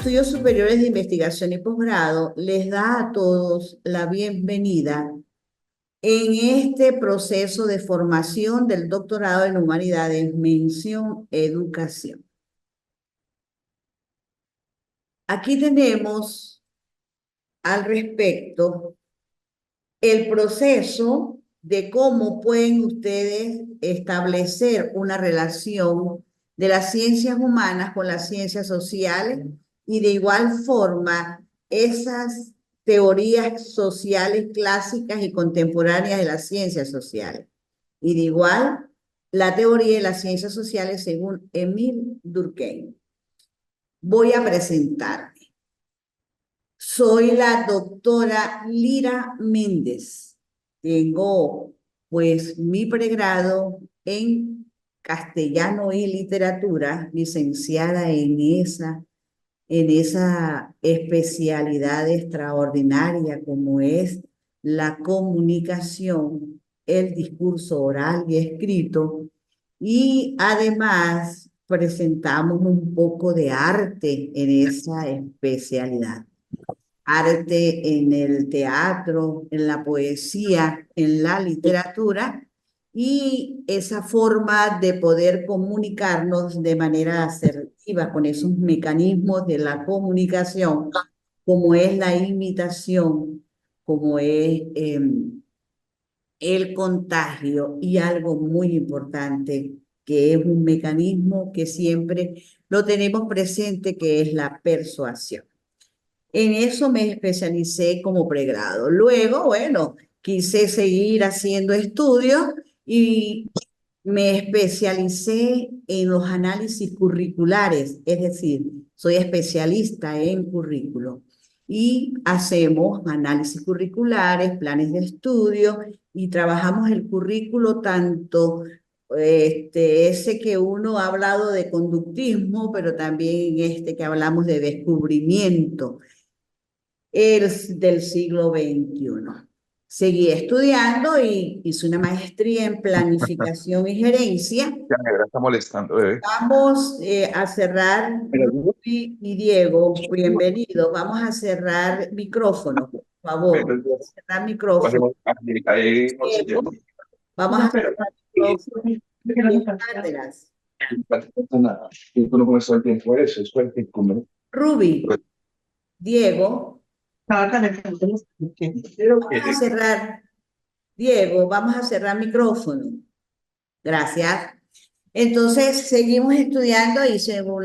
Estudios Superiores de Investigación y Posgrado les da a todos la bienvenida en este proceso de formación del doctorado en Humanidades, mención Educación. Aquí tenemos al respecto el proceso de cómo pueden ustedes establecer una relación de las ciencias humanas con las ciencias sociales y de igual forma esas teorías sociales clásicas y contemporáneas de las ciencias sociales. Y de igual la teoría de las ciencias sociales según Émile Durkheim. Voy a presentarme. Soy la doctora Lira Méndez. Tengo pues mi pregrado en castellano y literatura, licenciada en esa especialidad extraordinaria como es la comunicación, el discurso oral y escrito, y además presentamos un poco de arte en esa especialidad. Arte en el teatro, en la poesía, en la literatura, y esa forma de poder comunicarnos de manera asertiva con esos mecanismos de la comunicación, como es la imitación, como es el contagio y algo muy importante, que es un mecanismo que siempre lo tenemos presente, que es la persuasión. En eso me especialicé como pregrado. Luego, bueno, quise seguir haciendo estudios y me especialicé en los análisis curriculares, es decir, soy especialista en currículo. Y hacemos análisis curriculares, planes de estudio y trabajamos el currículo tanto ese que uno ha hablado de conductismo, pero también este que hablamos de descubrimiento del siglo XXI. Seguí estudiando y hice una maestría en planificación y gerencia. Ya me está molestando, bebé. Vamos a cerrar, Ruby y Diego, bienvenidos. Vamos a cerrar micrófono, por favor. Cerrar micrófono. Ahí no se Diego, llama. vamos a cerrar micrófono. Cátedras. Nada. Tú no pones todo el tiempo eso, es el tiempo. Ruby, Diego, Pero vamos a cerrar. Diego, vamos a cerrar micrófono. Gracias. Entonces, seguimos estudiando y según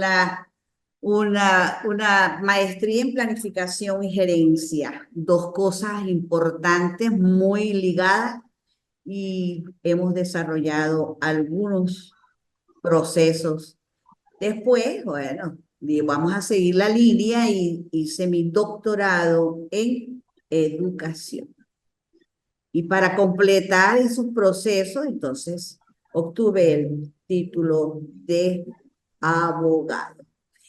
una maestría en planificación y gerencia. Dos cosas importantes, muy ligadas, y hemos desarrollado algunos procesos. Después, bueno, vamos a seguir la línea y hice mi doctorado en educación. Y para completar esos procesos, entonces, obtuve el título de abogado.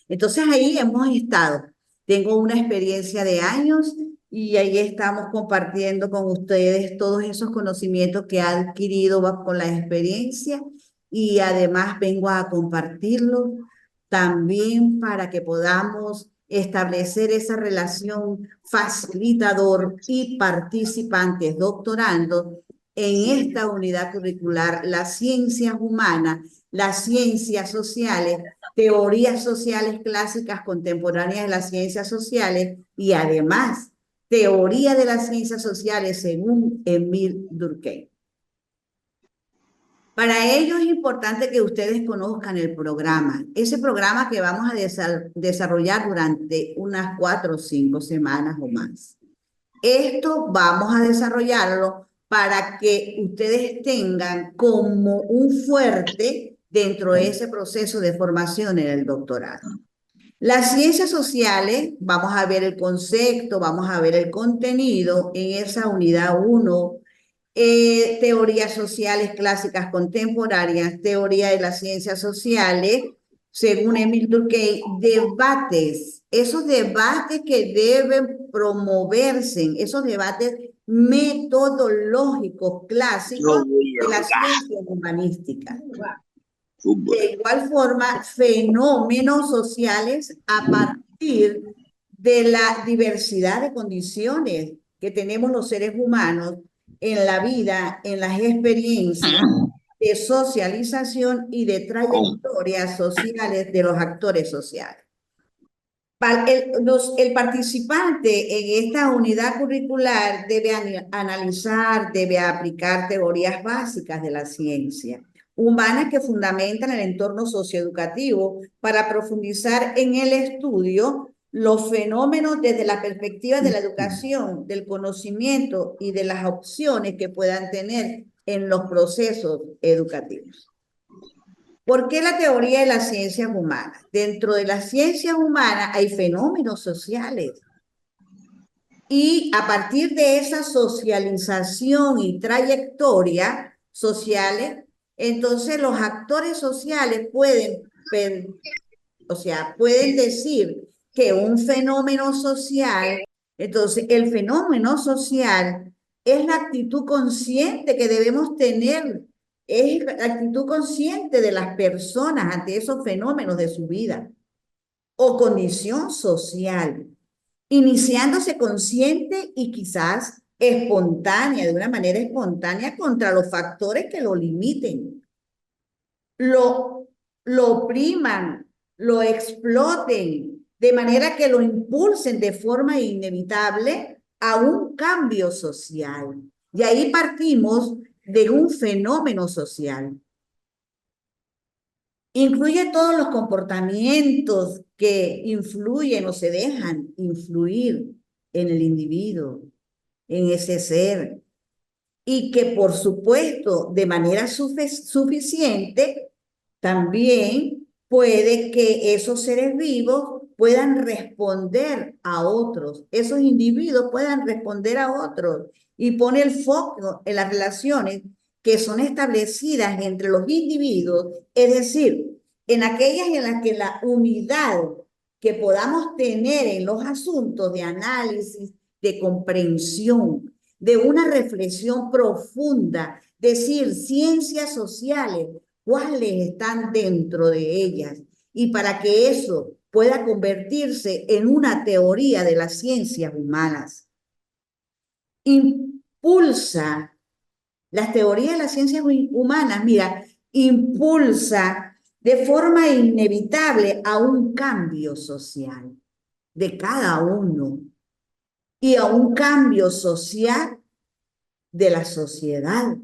Entonces ahí hemos estado. Tengo una experiencia de años y ahí estamos compartiendo con ustedes todos esos conocimientos que he adquirido con la experiencia, y además vengo a compartirlos también para que podamos establecer esa relación facilitador y participantes doctorando en esta unidad curricular, las ciencias humanas, las ciencias sociales, teorías sociales clásicas contemporáneas de las ciencias sociales y además teoría de las ciencias sociales según Émile Durkheim. Para ello es importante que ustedes conozcan el programa, ese programa que vamos a desarrollar durante unas 4 o 5 semanas o más. Esto vamos a desarrollarlo para que ustedes tengan como un fuerte dentro de ese proceso de formación en el doctorado. Las ciencias sociales, vamos a ver el concepto, vamos a ver el contenido en esa unidad 1, teorías sociales clásicas contemporáneas, teoría de las ciencias sociales, según Émile Durkheim, debates, esos debates que deben promoverse, esos debates metodológicos clásicos de las ciencias humanísticas. De igual forma, fenómenos sociales a partir partir de la diversidad de condiciones que tenemos los seres humanos en la vida, en las experiencias de socialización y de trayectorias sociales de los actores sociales. El participante en esta unidad curricular debe analizar, debe aplicar teorías básicas de la ciencia humanas que fundamentan el entorno socioeducativo para profundizar en el estudio los fenómenos desde la perspectiva de la educación, del conocimiento y de las opciones que puedan tener en los procesos educativos. ¿Por qué la teoría de las ciencias humanas? Dentro de las ciencias humanas hay fenómenos sociales. Y a partir de esa socialización y trayectoria sociales, entonces los actores sociales pueden decir que un fenómeno social, entonces el fenómeno social es la actitud consciente que debemos tener, es la actitud consciente de las personas ante esos fenómenos de su vida o condición social, iniciándose consciente y quizás espontánea, de una manera espontánea contra los factores que lo limiten, lo opriman, lo exploten, de manera que lo impulsen de forma inevitable a un cambio social. Y ahí partimos de un fenómeno social. Incluye todos los comportamientos que influyen o se dejan influir en el individuo, en ese ser, y que por supuesto de manera suficiente también puede que esos seres vivos puedan responder a otros, esos individuos puedan responder a otros, y pone el foco en las relaciones que son establecidas entre los individuos, es decir, en aquellas en las que la unidad que podamos tener en los asuntos de análisis, de comprensión, de una reflexión profunda, decir, ciencias sociales, cuáles están dentro de ellas, y para que eso pueda convertirse en una teoría de las ciencias humanas. Impulsa las teorías de las ciencias humanas, mira, impulsa de forma inevitable a un cambio social de cada uno y a un cambio social de la sociedad.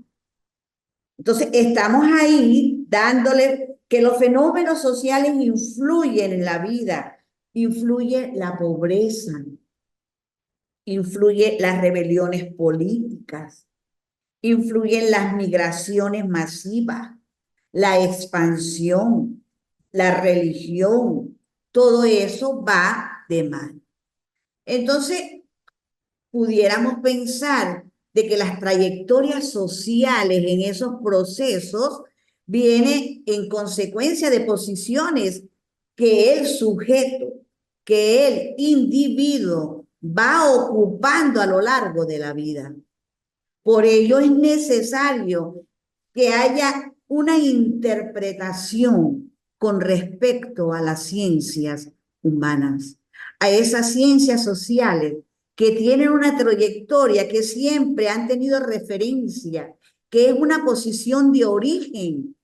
Entonces, estamos ahí dándole que los fenómenos sociales influyen en la vida, influye la pobreza, influye las rebeliones políticas, influyen las migraciones masivas, la expansión, la religión, todo eso va de mano. Entonces, pudiéramos pensar de que las trayectorias sociales en esos procesos vienen en consecuencia de posiciones que el sujeto, que el individuo va ocupando a lo largo de la vida. Por ello es necesario que haya una interpretación con respecto a las ciencias humanas, a esas ciencias sociales que tienen una trayectoria, que siempre han tenido referencia, que es una posición de origen,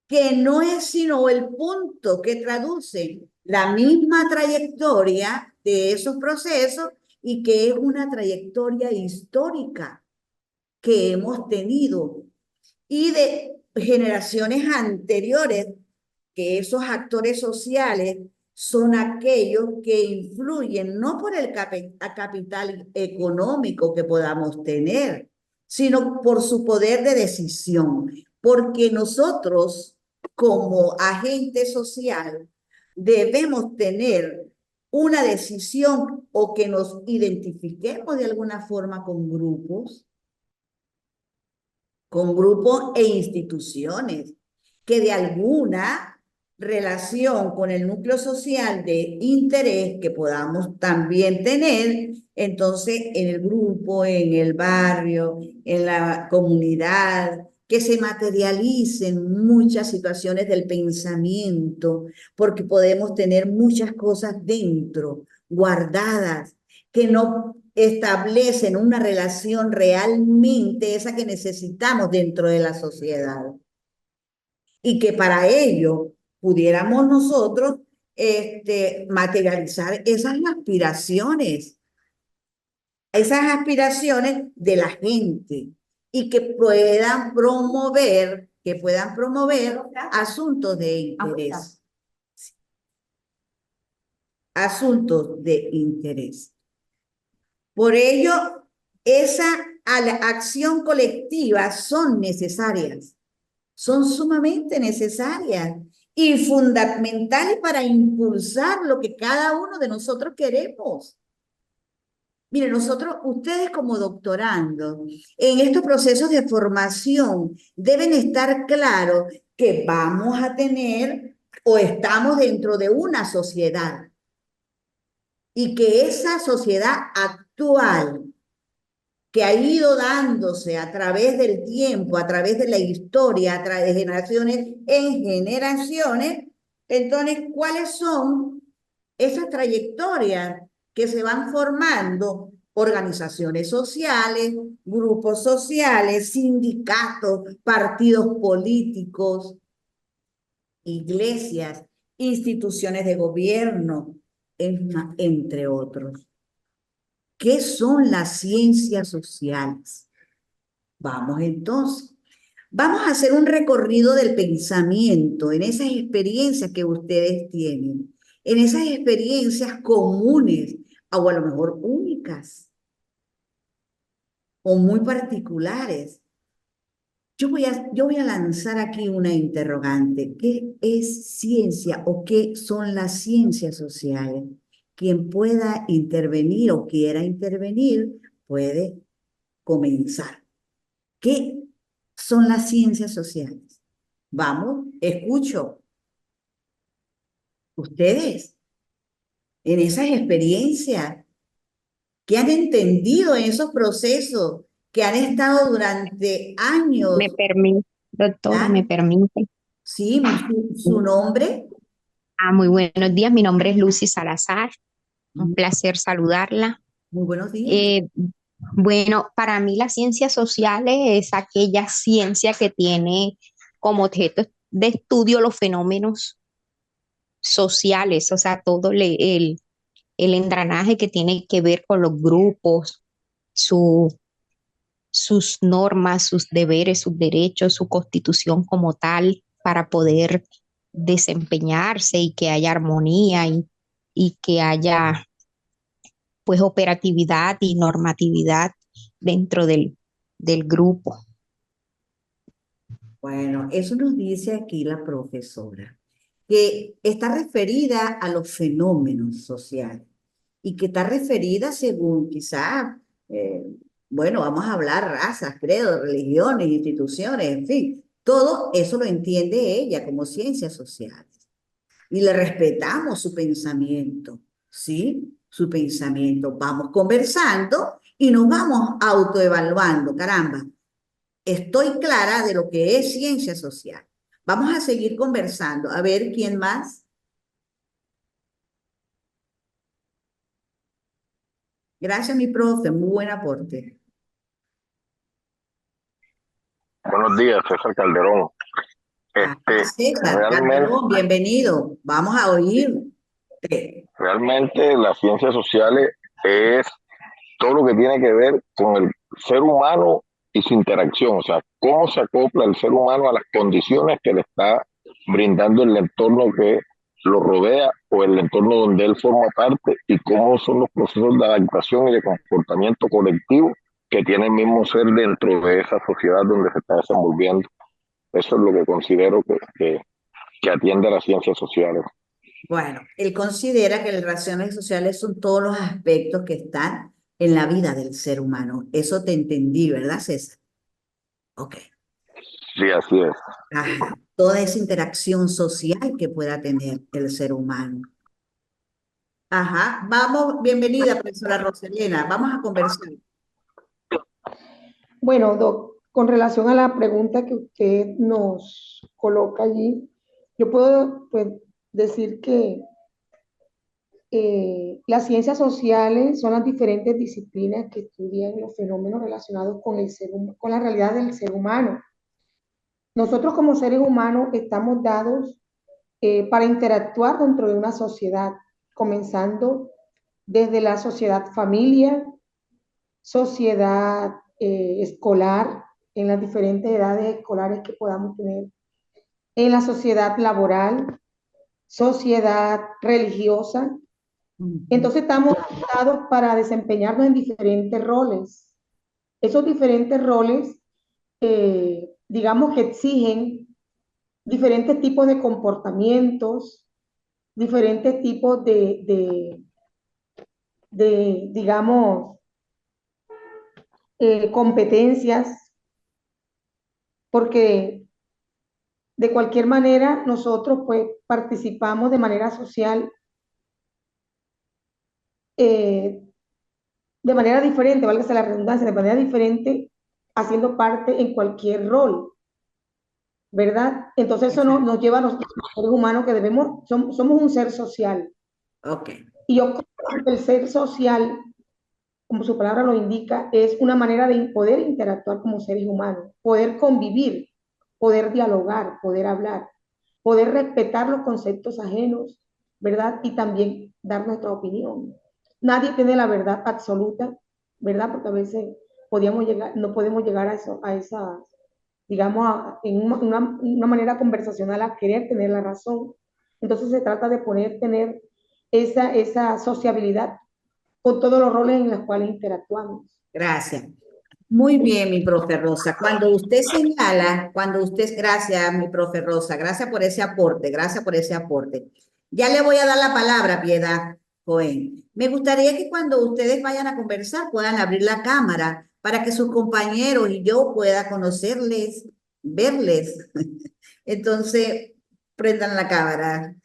que no es sino el punto que traduce la misma trayectoria de esos procesos y que es una trayectoria histórica que hemos tenido y de generaciones anteriores, que esos actores sociales son aquellos que influyen no por el capital económico que podamos tener, sino por su poder de decisión, porque nosotros como agente social debemos tener una decisión o que nos identifiquemos de alguna forma con grupos e instituciones que de alguna relación con el núcleo social de interés que podamos también tener, entonces en el grupo, en el barrio, en la comunidad, que se materialicen muchas situaciones del pensamiento, porque podemos tener muchas cosas dentro, guardadas, que no establecen una relación realmente esa que necesitamos dentro de la sociedad. Y que para ello pudiéramos nosotros materializar esas aspiraciones de la gente y que puedan promover asuntos de interés. Asuntos de interés. Por ello, esa acción colectiva son necesarias, son sumamente necesarias y fundamentales para impulsar lo que cada uno de nosotros queremos. Miren, ustedes como doctorandos, en estos procesos de formación deben estar claros que vamos a tener o estamos dentro de una sociedad y que esa sociedad actual que ha ido dándose a través del tiempo, a través de la historia, a través de generaciones en generaciones, entonces, ¿cuáles son esas trayectorias que se van formando? Organizaciones sociales, grupos sociales, sindicatos, partidos políticos, iglesias, instituciones de gobierno, entre otros. ¿Qué son las ciencias sociales? Vamos entonces. Vamos a hacer un recorrido del pensamiento en esas experiencias que ustedes tienen, en esas experiencias comunes o a lo mejor únicas o muy particulares. Yo voy a lanzar aquí una interrogante. ¿Qué es ciencia o qué son las ciencias sociales? Quien pueda intervenir o quiera intervenir puede comenzar. ¿Qué son las ciencias sociales? Vamos, escucho. Ustedes, en esas experiencias, que han entendido en esos procesos, que han estado durante Me años, permite, doctora, me ¿ya? permite. Sí, su nombre. Muy buenos días, mi nombre es Lucy Salazar, un placer saludarla. Muy buenos días. Eh, bueno, para mí las ciencias sociales es aquella ciencia que tiene como objeto de estudio los fenómenos sociales, o sea, el engranaje que tiene que ver con los grupos, su, sus normas, sus deberes, sus derechos, su constitución como tal, para poder desempeñarse y que haya armonía y que haya pues operatividad y normatividad dentro del grupo. Bueno, eso nos dice aquí la profesora, que está referida a los fenómenos sociales y que está referida según quizás, eh, bueno, vamos a hablar razas, credos, religiones, instituciones, en fin, todo eso lo entiende ella como ciencias sociales. Y le respetamos su pensamiento, ¿sí? Su pensamiento. Vamos conversando y nos vamos autoevaluando, caramba. Estoy clara de lo que es ciencia social. Vamos a seguir conversando. A ver, ¿quién más? Gracias, mi profe. Muy buen aporte. Buenos días, César Calderón. César Realmente, Calderón, bienvenido. Vamos a oír. realmente las ciencias sociales es todo lo que tiene que ver con el ser humano y su interacción, o sea, cómo se acopla el ser humano a las condiciones que le está brindando el entorno que lo rodea o el entorno donde él forma parte y cómo son los procesos de adaptación y de comportamiento colectivo que tiene el mismo ser dentro de esa sociedad donde se está desenvolviendo. Eso es lo que considero que atiende a las ciencias sociales. Bueno, él considera que las relaciones sociales son todos los aspectos que están en la vida del ser humano. Eso te entendí, ¿verdad, César? Ok. Sí, así es. Ajá. Toda esa interacción social que pueda tener el ser humano. Ajá. Vamos, bienvenida, profesora Roselena. Vamos a conversar. Bueno, con relación a la pregunta que usted nos coloca allí, yo puedo pues, decir que las ciencias sociales son las diferentes disciplinas que estudian los fenómenos relacionados con con la realidad del ser humano. Nosotros como seres humanos estamos dados para interactuar dentro de una sociedad, comenzando desde la sociedad familia, sociedad escolar, en las diferentes edades escolares que podamos tener, en la sociedad laboral, sociedad religiosa. Entonces estamos dados para desempeñarnos en diferentes roles. Esos diferentes roles, digamos que exigen diferentes tipos de comportamientos, diferentes tipos digamos, competencias, porque de cualquier manera nosotros pues participamos de manera social, de manera diferente, válgase la redundancia, de manera diferente, haciendo parte en cualquier rol, ¿verdad? Entonces eso nos lleva a nosotros, los seres humanos, que somos un ser social. Ok. Y yo creo que el ser social, como su palabra lo indica, es una manera de poder interactuar como seres humanos, poder convivir, poder dialogar, poder hablar, poder respetar los conceptos ajenos, ¿verdad? Y también dar nuestra opinión. Nadie tiene la verdad absoluta, ¿verdad? Porque a veces no podemos llegar a esa, digamos, en una manera conversacional a querer tener la razón. Entonces se trata de tener esa sociabilidad con todos los roles en los cuales interactuamos. Gracias. Muy bien, mi profe Rosa. Cuando usted señala, gracias, mi profe Rosa, gracias por ese aporte, gracias por ese aporte. Ya le voy a dar la palabra, Piedad Cohen. Me gustaría que cuando ustedes vayan a conversar puedan abrir la cámara para que sus compañeros y yo pueda conocerles, verles. Entonces, prendan la cámara.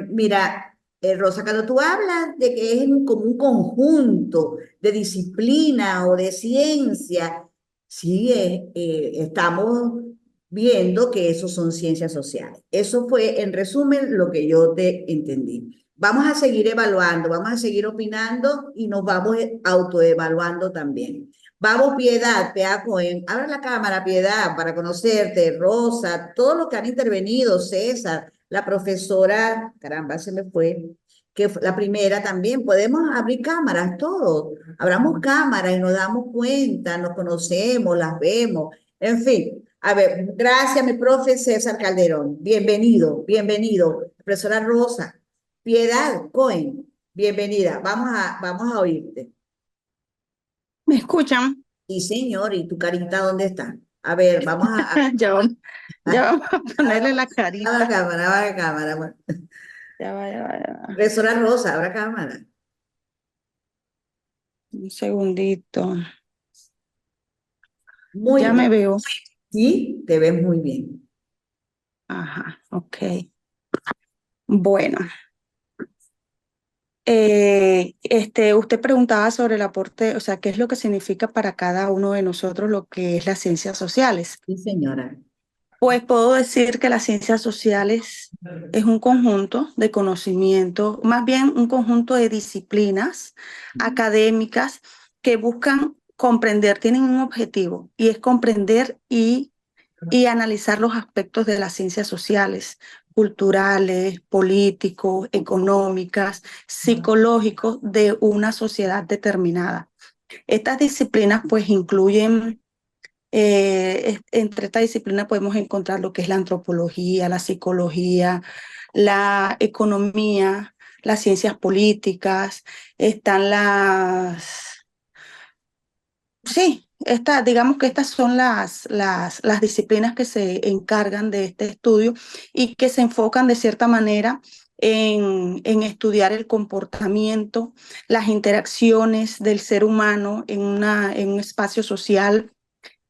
Mira, Rosa, cuando tú hablas de que es como un conjunto de disciplina o de ciencia, sí, estamos viendo que eso son ciencias sociales. Eso fue, en resumen, lo que yo te entendí. Vamos a seguir evaluando, vamos a seguir opinando y nos vamos autoevaluando también. Vamos, Piedad Cohen, abre la cámara, Piedad, para conocerte, Rosa, todos los que han intervenido, César, la profesora, caramba, se me fue, que fue la primera también, podemos abrir cámaras, todos, abramos cámaras y nos damos cuenta, nos conocemos, las vemos, en fin. A ver, gracias, mi profe César Calderón, bienvenido, profesora Rosa, Piedad Cohen, bienvenida, vamos a oírte. ¿Me escuchan? Sí, señor, ¿y tu carita dónde está? A ver, vamos Ya vamos a ponerle la a la carita. cámara, a la cámara. Bueno. Ya va, ya va, ya va. Profesora Rosa, abra cámara. Un segundito. Muy Ya bien. me veo. Sí, te ves muy bien. Ajá, ok. Bueno. Usted preguntaba sobre el aporte, o sea, qué es lo que significa para cada uno de nosotros lo que es las ciencias sociales. Sí, señora. Pues puedo decir que las ciencias sociales es un conjunto de conocimientos, más bien un conjunto de disciplinas académicas que buscan comprender, tienen un objetivo y es comprender y analizar los aspectos de las ciencias sociales, culturales, políticos, económicas, psicológicos de una sociedad determinada. Estas disciplinas pues incluyen, entre esta disciplina podemos encontrar lo que es la antropología, la psicología, la economía, las ciencias políticas, están sí, digamos que estas son las disciplinas que se encargan de este estudio y que se enfocan de cierta manera en estudiar el comportamiento, las interacciones del ser humano en un espacio social,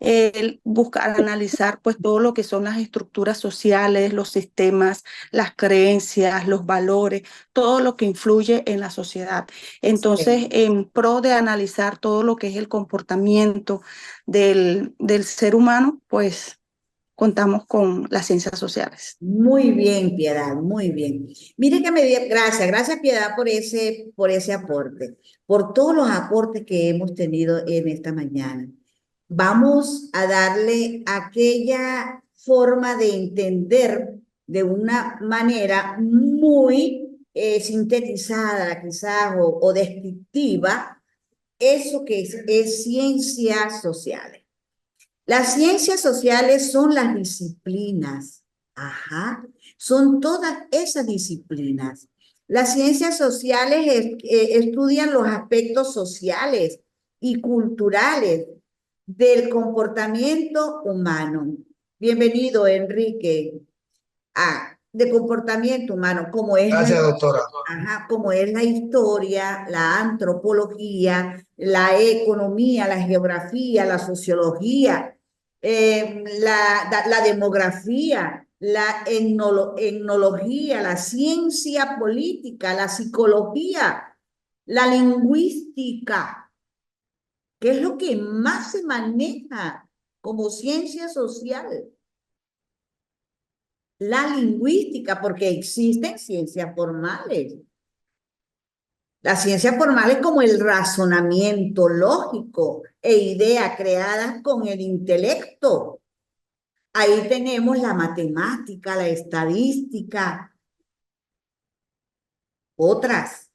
el buscar analizar pues todo lo que son las estructuras sociales, los sistemas, las creencias, los valores, todo lo que influye en la sociedad. Entonces, en pro de analizar todo lo que es el comportamiento del ser humano, pues contamos con las ciencias sociales. Muy bien, Piedad, muy bien. Mire que me dio, gracias Piedad por ese aporte, por todos los aportes que hemos tenido en esta mañana. Vamos a darle aquella forma de entender de una manera muy sintetizada, quizás, o descriptiva, eso que es ciencias sociales. Las ciencias sociales son las disciplinas, ajá, son todas esas disciplinas. Las ciencias sociales estudian los aspectos sociales y culturales del comportamiento humano. Bienvenido, Enrique, de comportamiento humano, como es Gracias, doctora. ajá, como es la historia, la antropología, la economía, la geografía, la sociología, la demografía, la etnología, la ciencia política, la psicología, la lingüística, que es lo que más se maneja como ciencia social. La lingüística, porque existen ciencias formales. La ciencia formal es como el razonamiento lógico e ideas creadas con el intelecto. Ahí tenemos la matemática, la estadística, otras.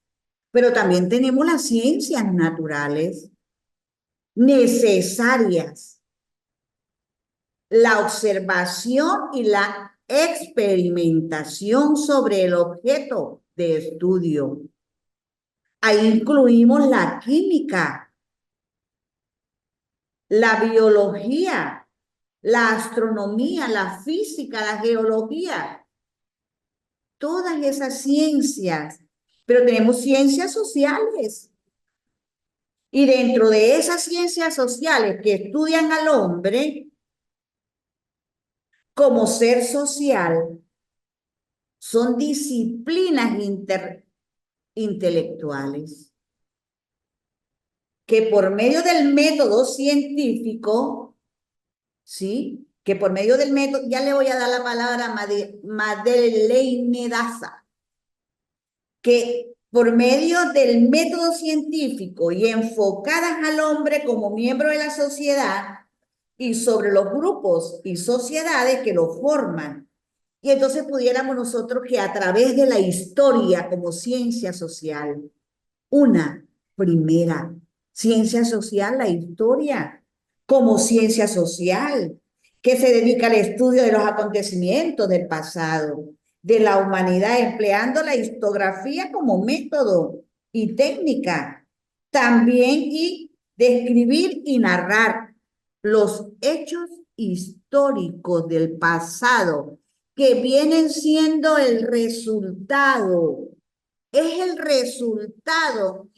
Pero también tenemos las ciencias naturales necesarias, la observación y la experimentación sobre el objeto de estudio. Ahí incluimos la química, la biología, la astronomía, la física, la geología, todas esas ciencias, pero tenemos ciencias sociales. Y dentro de esas ciencias sociales que estudian al hombre como ser social, son disciplinas intelectuales que por medio del método científico, ¿sí? Que por medio del método, ya le voy a dar la palabra a Madeleine Daza, que por medio del método científico y enfocadas al hombre como miembro de la sociedad y sobre los grupos y sociedades que lo forman. Y entonces pudiéramos nosotros que a través de la historia como ciencia social, una primera ciencia social, la historia, como ciencia social, que se dedica al estudio de los acontecimientos del pasado, de la humanidad, empleando la historiografía como método y técnica. También y describir y narrar los hechos históricos del pasado, que vienen siendo el resultado, es el resultado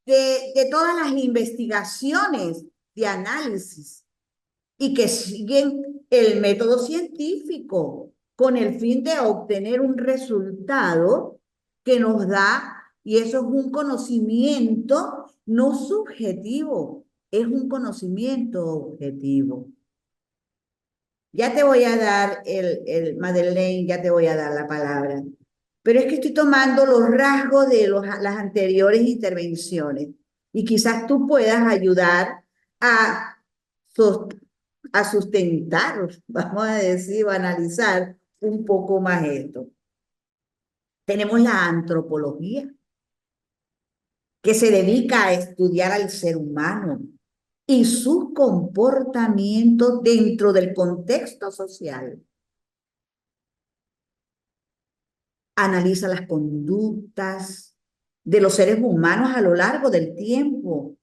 de todas las investigaciones de análisis y que siguen el método científico con el fin de obtener un resultado que nos da, y eso es un conocimiento no subjetivo, es un conocimiento objetivo. Ya te voy a dar Madeleine, ya te voy a dar la palabra. Pero es que estoy tomando los rasgos de las anteriores intervenciones y quizás tú puedas ayudar a, a sustentar, vamos a decir, o analizar un poco más esto. Tenemos la antropología, que se dedica a estudiar al ser humano y su comportamiento dentro del contexto social. Analiza las conductas de los seres humanos a lo largo del tiempo,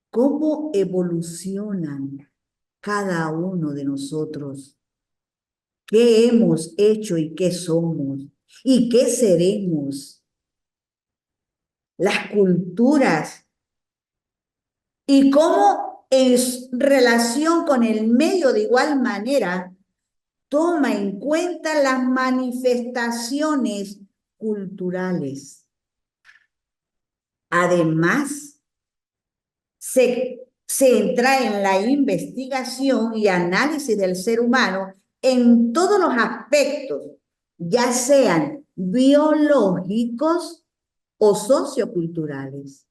cómo evolucionan cada uno de nosotros, qué hemos hecho y qué somos y qué seremos, las culturas y cómo en relación con el medio de igual manera, toma en cuenta las manifestaciones culturales. Además, se entra en la investigación y análisis del ser humano en todos los aspectos, ya sean biológicos o socioculturales.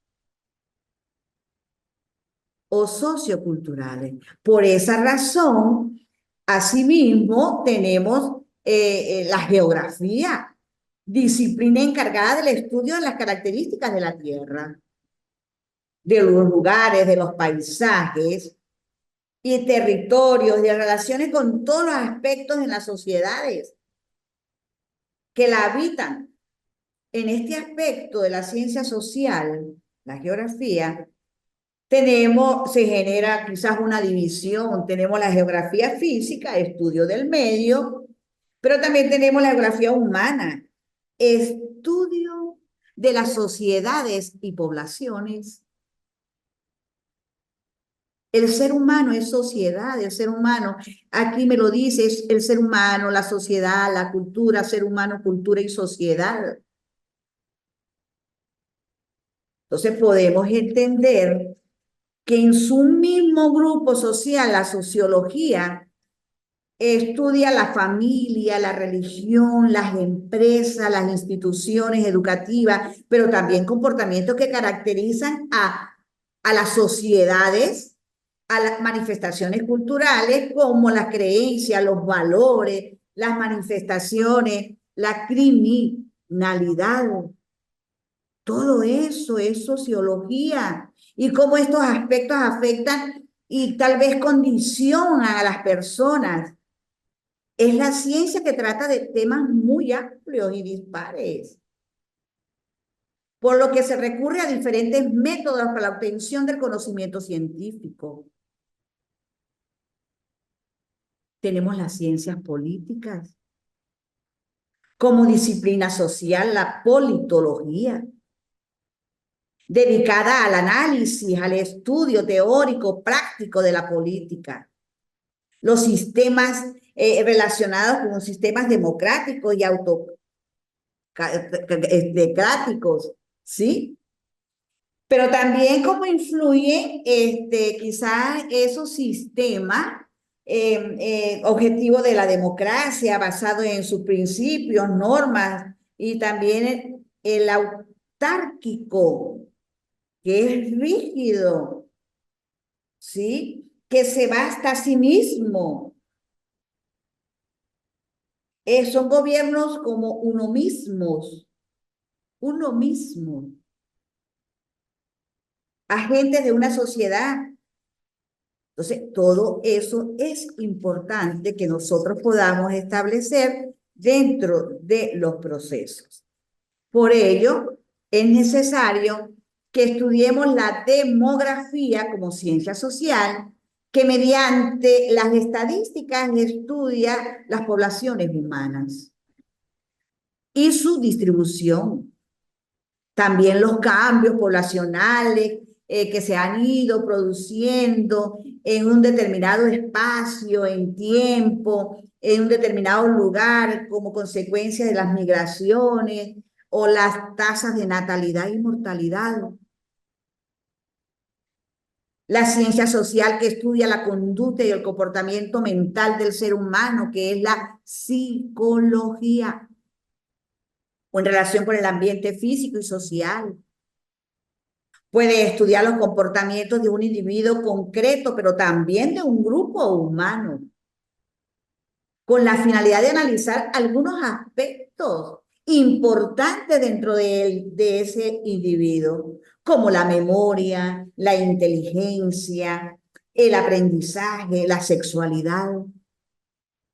Por esa razón, asimismo, tenemos la geografía, disciplina encargada del estudio de las características de la Tierra, de los lugares, de los paisajes y territorios, de relaciones con todos los aspectos de las sociedades que la habitan. En este aspecto de la ciencia social, la geografía, se genera quizás una división. Tenemos la geografía física, estudio del medio, pero también tenemos la geografía humana, estudio de las sociedades y poblaciones. El ser humano es sociedad, el ser humano, aquí me lo dice, es el ser humano, la sociedad, la cultura, ser humano, cultura y sociedad. Entonces podemos entender que en su mismo grupo social, la sociología, estudia la familia, la religión, las empresas, las instituciones educativas, pero también comportamientos que caracterizan a las sociedades, a las manifestaciones culturales, como las creencias, los valores, las manifestaciones, la criminalidad. Todo eso es sociología. Y cómo estos aspectos afectan y tal vez condicionan a las personas. Es la ciencia que trata de temas muy amplios y dispares, por lo que se recurre a diferentes métodos para la obtención del conocimiento científico. Tenemos las ciencias políticas, como disciplina social, la politología, dedicada al análisis, al estudio teórico, práctico de la política. Los sistemas relacionados con sistemas democráticos y autocráticos, ¿sí? Pero también cómo influyen quizás esos sistemas objetivos de la democracia basados en sus principios, normas, y también el autárquico, que es rígido, ¿sí? Que se basta a sí mismo. Son gobiernos como uno mismo, agentes de una sociedad. Entonces, todo eso es importante que nosotros podamos establecer dentro de los procesos. Por ello, es necesario que estudiemos la demografía como ciencia social, que mediante las estadísticas estudia las poblaciones humanas y su distribución. También los cambios poblacionales que se han ido produciendo en un determinado espacio, en tiempo, en un determinado lugar, como consecuencia de las migraciones o las tasas de natalidad y mortalidad. La ciencia social que estudia la conducta y el comportamiento mental del ser humano, que es la psicología, o en relación con el ambiente físico y social. Puede estudiar los comportamientos de un individuo concreto, pero también de un grupo humano, con la finalidad de analizar algunos aspectos importantes dentro de ese individuo, como la memoria, la inteligencia, el aprendizaje, la sexualidad,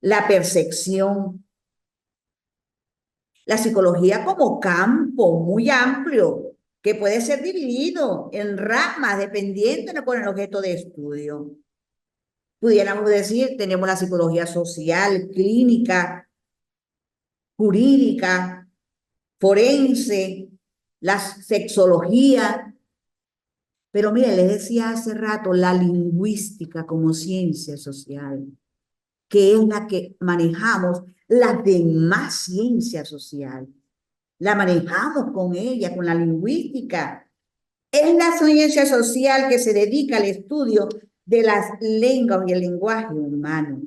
la percepción. La psicología como campo muy amplio, que puede ser dividido en ramas dependiendo con el objeto de estudio. Pudiéramos decir, tenemos la psicología social, clínica, jurídica, forense, la sexología, Pero mire, les decía hace rato, la lingüística como ciencia social, que es la que manejamos las demás ciencias sociales. La manejamos con ella, con la lingüística. Es la ciencia social que se dedica al estudio de las lenguas y el lenguaje humano.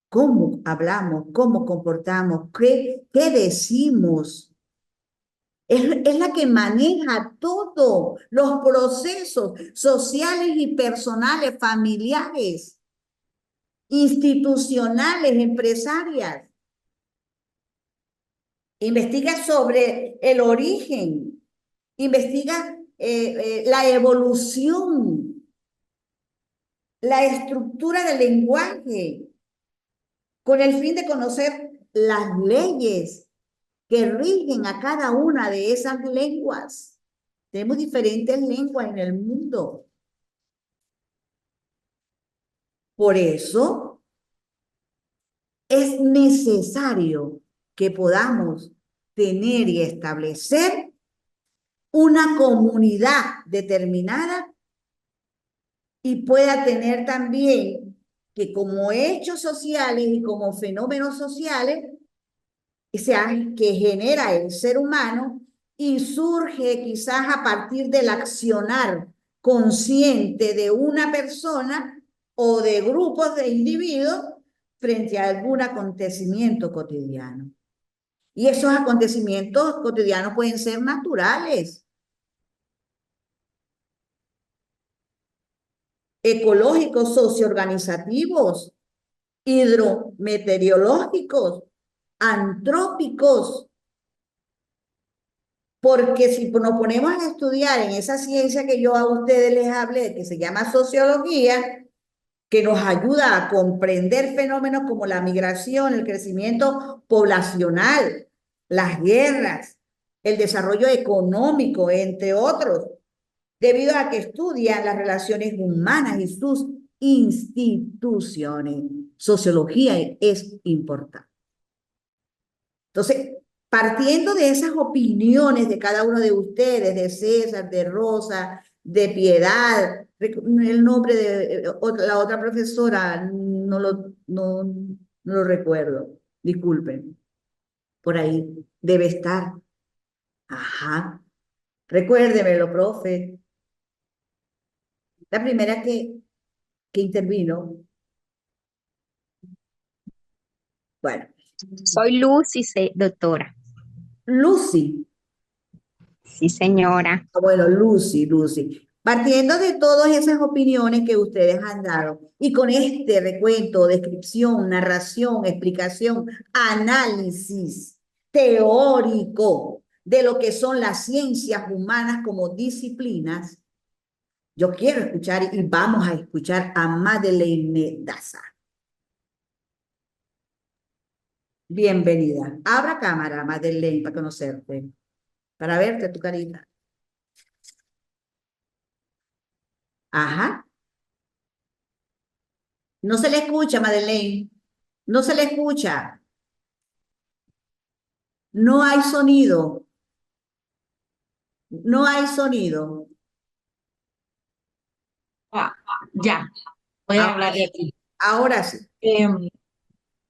¿Cómo hablamos? ¿Cómo comportamos? ¿Qué decimos? Es la que maneja todos los procesos sociales y personales, familiares, institucionales, empresarias. Investiga sobre el origen, investiga la evolución, la estructura del lenguaje, con el fin de conocer las leyes que rigen a cada una de esas lenguas. Tenemos diferentes lenguas en el mundo. Por eso es necesario que podamos tener y establecer una comunidad determinada y pueda tener también que como hechos sociales y como fenómenos sociales, que genera el ser humano y surge quizás a partir del accionar consciente de una persona o de grupos de individuos frente a algún acontecimiento cotidiano. Y esos acontecimientos cotidianos pueden ser naturales, ecológicos, socioorganizativos, hidrometeorológicos, antrópicos, porque si nos ponemos a estudiar en esa ciencia que yo a ustedes les hablé, que se llama sociología, que nos ayuda a comprender fenómenos como la migración, el crecimiento poblacional, las guerras, el desarrollo económico, entre otros, debido a que estudian las relaciones humanas y sus instituciones. Sociología es importante. Entonces, partiendo de esas opiniones de cada uno de ustedes, de César, de Rosa, de Piedad, el nombre de la otra profesora, no lo recuerdo, disculpen, por ahí debe estar. Ajá, recuérdemelo, profe. La primera que intervino. Bueno, Soy Lucy, doctora. Lucy. Sí, señora. Bueno, Lucy. Partiendo de todas esas opiniones que ustedes han dado y con este recuento, descripción, narración, explicación, análisis teórico de lo que son las ciencias humanas como disciplinas, yo quiero escuchar y vamos a escuchar a Madeleine Daza. Bienvenida. Abra cámara, Madeleine, para conocerte, para verte tu carita. Ajá. No se le escucha, Madeleine. No se le escucha. No hay sonido. No hay sonido. Ya, voy a hablar de aquí. Ahora sí.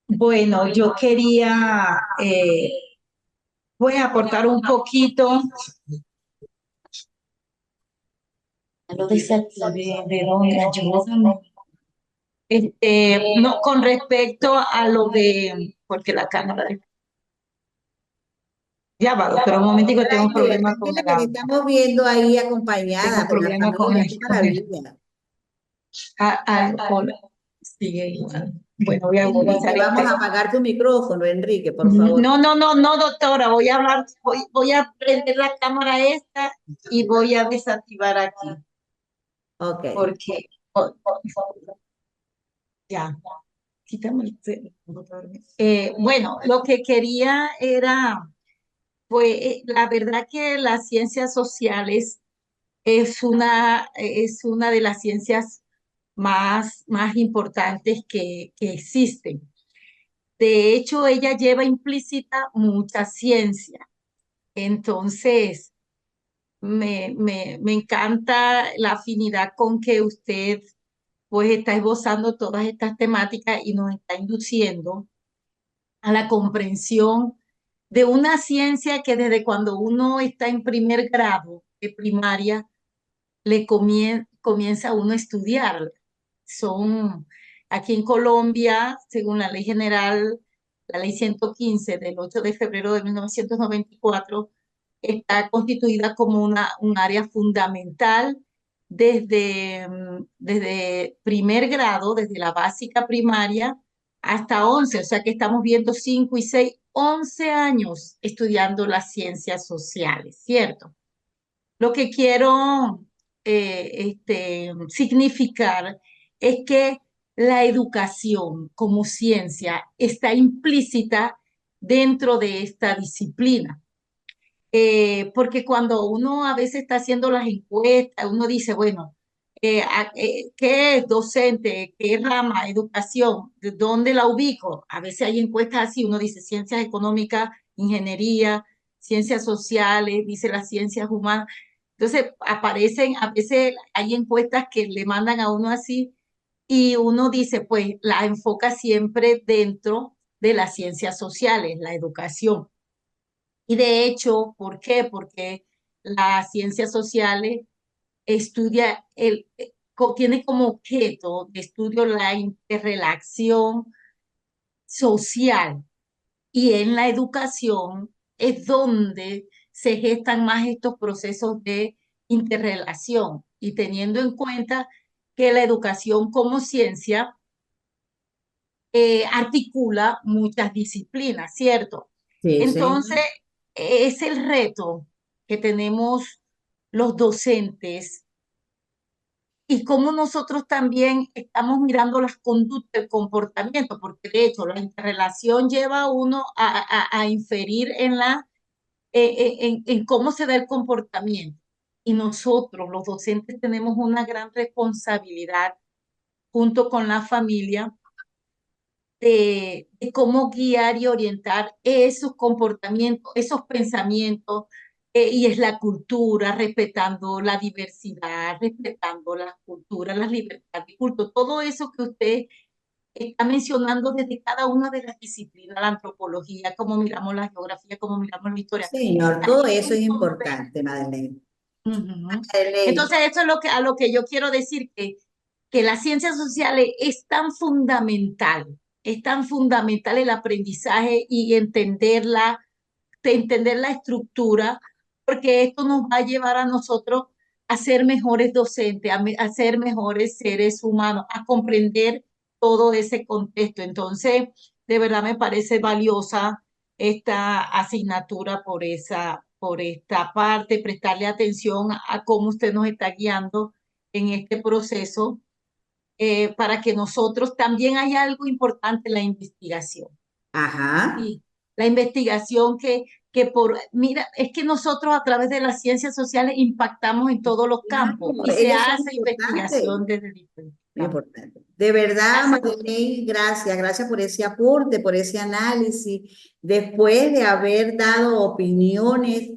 Bueno, yo quería, voy a aportar un poquito. Lo desactivé, ¿de dónde? Ayúdame. No, con respecto a lo de, porque la cámara ya va, pero un momentico, tengo un problema con la que estamos viendo ahí acompañada. Tengo problema con qué maravilla. Sigue igual. Bueno, voy a utilizar vamos a apagar tu micrófono, Enrique, por favor. No, doctora, voy a hablar, voy a prender la cámara esta y voy a desactivar aquí. Ok. Porque ya, quítame el bueno, lo que quería era, pues, la verdad que las ciencias sociales es una de las ciencias más importantes que existen. De hecho, ella lleva implícita mucha ciencia. Entonces, me encanta la afinidad con que usted pues está esbozando todas estas temáticas y nos está induciendo a la comprensión de una ciencia que desde cuando uno está en primer grado de primaria comienza uno a estudiar. Son aquí en Colombia, según la ley general, la ley 115 del 8 de febrero de 1994, está constituida como un área fundamental desde primer grado, desde la básica primaria hasta 11, o sea que estamos viendo 5 y 6, 11 años estudiando las ciencias sociales, ¿cierto? Lo que quiero significar es que la educación como ciencia está implícita dentro de esta disciplina. Porque cuando uno a veces está haciendo las encuestas, uno dice, bueno, ¿qué es docente? ¿Qué rama? Educación. ¿De dónde la ubico? A veces hay encuestas así, uno dice ciencias económicas, ingeniería, ciencias sociales, dice las ciencias humanas. Entonces aparecen, a veces hay encuestas que le mandan a uno así y uno dice, pues la enfoca siempre dentro de las ciencias sociales, la educación. Y de hecho, ¿por qué? Porque las ciencias sociales estudia tiene como objeto de estudio la interrelación social y en la educación es donde se gestan más estos procesos de interrelación y teniendo en cuenta que la educación como ciencia articula muchas disciplinas, ¿cierto? Sí, Entonces, señor. es el reto que tenemos los docentes y cómo nosotros también estamos mirando las conductas, el comportamiento, porque de hecho la interrelación lleva a uno a inferir en cómo se da el comportamiento. Y nosotros, los docentes, tenemos una gran responsabilidad junto con la familia de cómo guiar y orientar esos comportamientos, esos pensamientos, y es la cultura, respetando la diversidad, respetando las culturas, las libertades de culto, todo eso que usted está mencionando desde cada una de las disciplinas, la antropología, cómo miramos la geografía, cómo miramos la historia. Señor, Está todo en eso es un importante, Madeleine. Ujú. Madeleine, Entonces, eso es a lo que yo quiero decir, que las ciencias sociales es tan fundamental el aprendizaje y de entender la estructura, porque esto nos va a llevar a nosotros a ser mejores docentes, a ser mejores seres humanos, a comprender todo ese contexto. Entonces, de verdad me parece valiosa esta asignatura por esta parte, prestarle atención a cómo usted nos está guiando en este proceso, para que nosotros también hay algo importante en la investigación. ajá. Sí, la investigación mira, es que nosotros a través de las ciencias sociales impactamos en todos los campos Claro, y se ellos son hace importantes. investigación desde diferentes Muy campos. importante. De verdad, Gracias. Madeleine, gracias, gracias por ese aporte, por ese análisis. Después de haber dado opiniones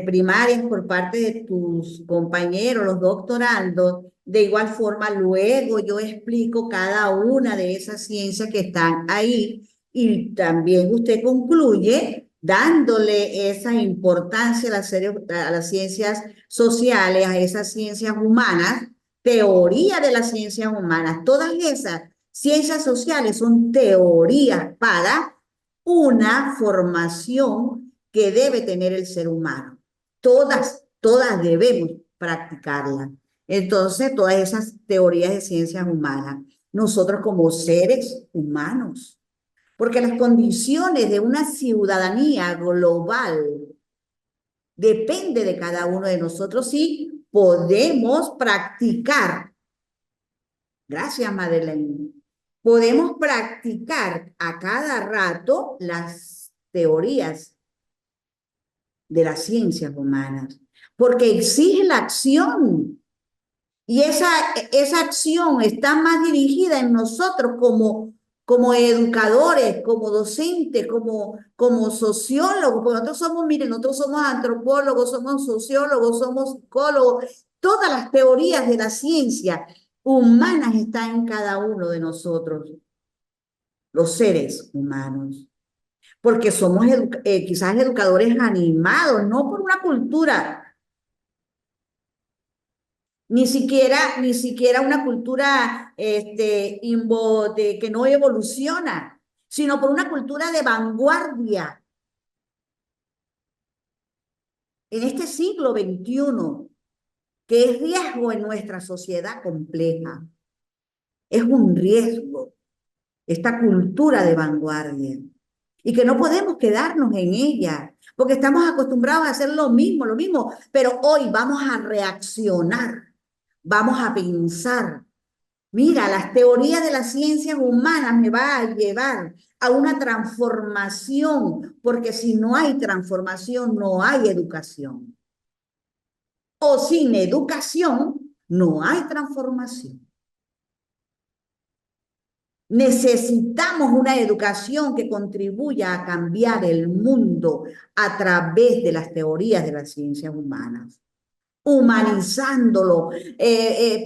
primarias por parte de tus compañeros, los doctorandos, de igual forma, luego yo explico cada una de esas ciencias que están ahí y también usted concluye dándole esa importancia a las ciencias sociales, a esas ciencias humanas, teoría de las ciencias humanas. Todas esas ciencias sociales son teorías para una formación que debe tener el ser humano. Todas debemos practicarlas. Entonces, todas esas teorías de ciencias humanas, nosotros como seres humanos, porque las condiciones de una ciudadanía global depende de cada uno de nosotros si podemos practicar. Gracias, Madeleine. Podemos practicar a cada rato las teorías de las ciencias humanas, porque exige la acción. Y esa acción está más dirigida en nosotros como como educadores, como docentes, como sociólogos, porque nosotros somos, miren, nosotros somos antropólogos, somos sociólogos, somos psicólogos, todas las teorías de la ciencia humanas están en cada uno de nosotros, los seres humanos, porque somos quizás educadores animados, no por una cultura, ni siquiera una cultura que no evoluciona, sino por una cultura de vanguardia. En este siglo XXI, que es riesgo en nuestra sociedad compleja, es un riesgo esta cultura de vanguardia y que no podemos quedarnos en ella, porque estamos acostumbrados a hacer lo mismo, pero hoy vamos a reaccionar, vamos a pensar. Mira, las teorías de las ciencias humanas me va a llevar a una transformación, porque si no hay transformación, no hay educación. O sin educación, no hay transformación. Necesitamos una educación que contribuya a cambiar el mundo a través de las teorías de las ciencias humanas, humanizándolo,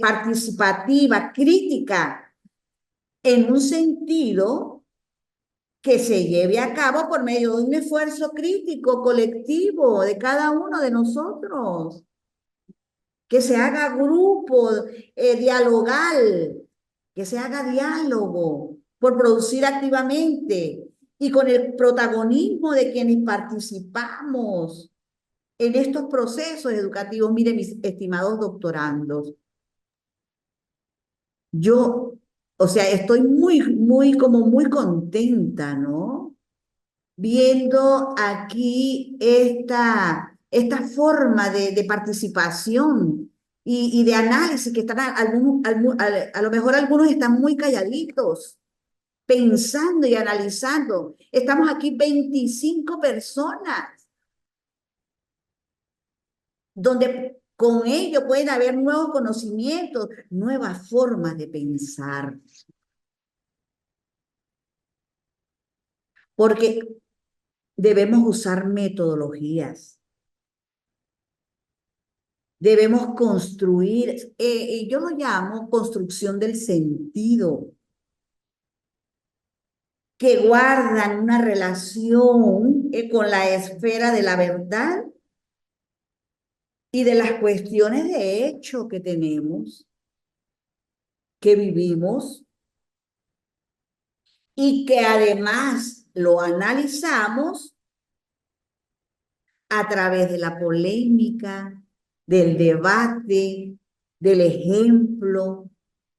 participativa, crítica, en un sentido que se lleve a cabo por medio de un esfuerzo crítico colectivo de cada uno de nosotros, que se haga grupo, dialogal, que se haga diálogo por producir activamente y con el protagonismo de quienes participamos en estos procesos educativos. Miren, mis estimados doctorandos, yo, o sea, estoy como muy contenta, ¿no? Viendo aquí esta forma de participación y de análisis que están a lo mejor algunos están muy calladitos, pensando y analizando. Estamos aquí 25 personas, donde con ello pueden haber nuevos conocimientos, nuevas formas de pensar. Porque debemos usar metodologías. Debemos construir, yo lo llamo construcción del sentido, que guardan una relación con la esfera de la verdad y de las cuestiones de hecho que tenemos, que vivimos, y que además lo analizamos a través de la polémica, del debate, del ejemplo,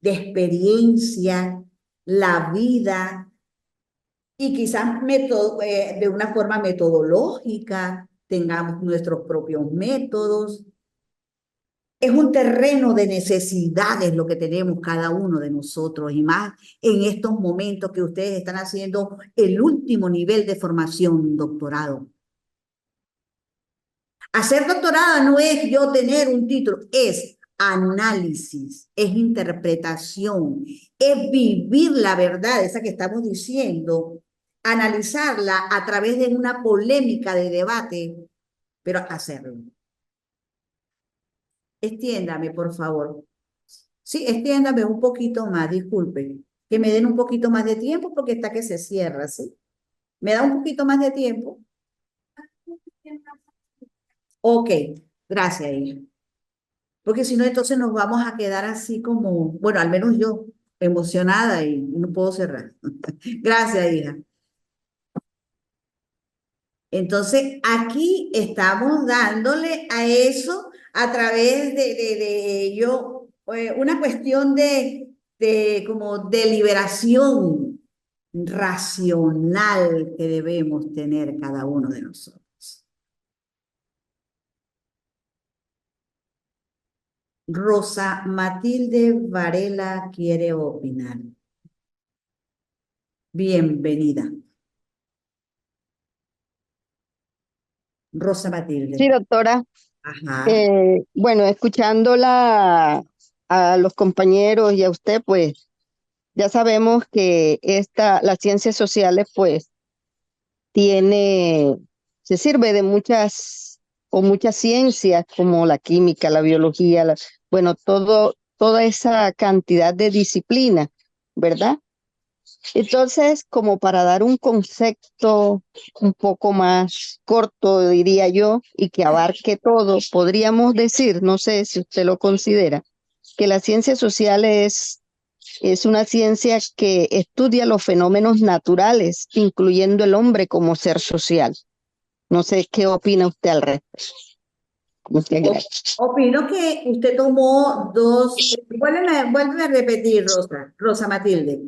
de experiencia, la vida, y quizás de una forma metodológica, tengamos nuestros propios métodos. Es un terreno de necesidades lo que tenemos cada uno de nosotros, y más en estos momentos que ustedes están haciendo el último nivel de formación, doctorado. Hacer doctorado no es yo tener un título, es análisis, es interpretación, es vivir la verdad, esa que estamos diciendo, analizarla a través de una polémica de debate, pero hacerlo. Extiéndame, por favor. Sí, extiéndame un poquito más, disculpen, que me den un poquito más de tiempo porque está que se cierra, ¿sí? ¿Me da un poquito más de tiempo? Ok, gracias, hija. Porque si no, entonces nos vamos a quedar así como, bueno, al menos yo, emocionada y no puedo cerrar. Gracias, hija. Entonces, aquí estamos dándole a eso a través de ello, una cuestión de como deliberación racional que debemos tener cada uno de nosotros. Rosa Matilde Varela quiere opinar. Bienvenida. Rosa Matilde. Sí, doctora. Ajá. Bueno, escuchándola a los compañeros y a usted, pues Ya sabemos que las ciencias sociales, pues, se sirve de muchas ciencias como la química, la biología, bueno, toda esa cantidad de disciplinas, ¿verdad? Entonces, como para dar un concepto un poco más corto, diría yo, y que abarque todo, podríamos decir, no sé si usted lo considera, que la ciencia social es una ciencia que estudia los fenómenos naturales, incluyendo el hombre como ser social. No sé qué opina usted al respecto. Muchas gracias. Opino que usted tomó dos, vuelve a repetir, Rosa Matilde,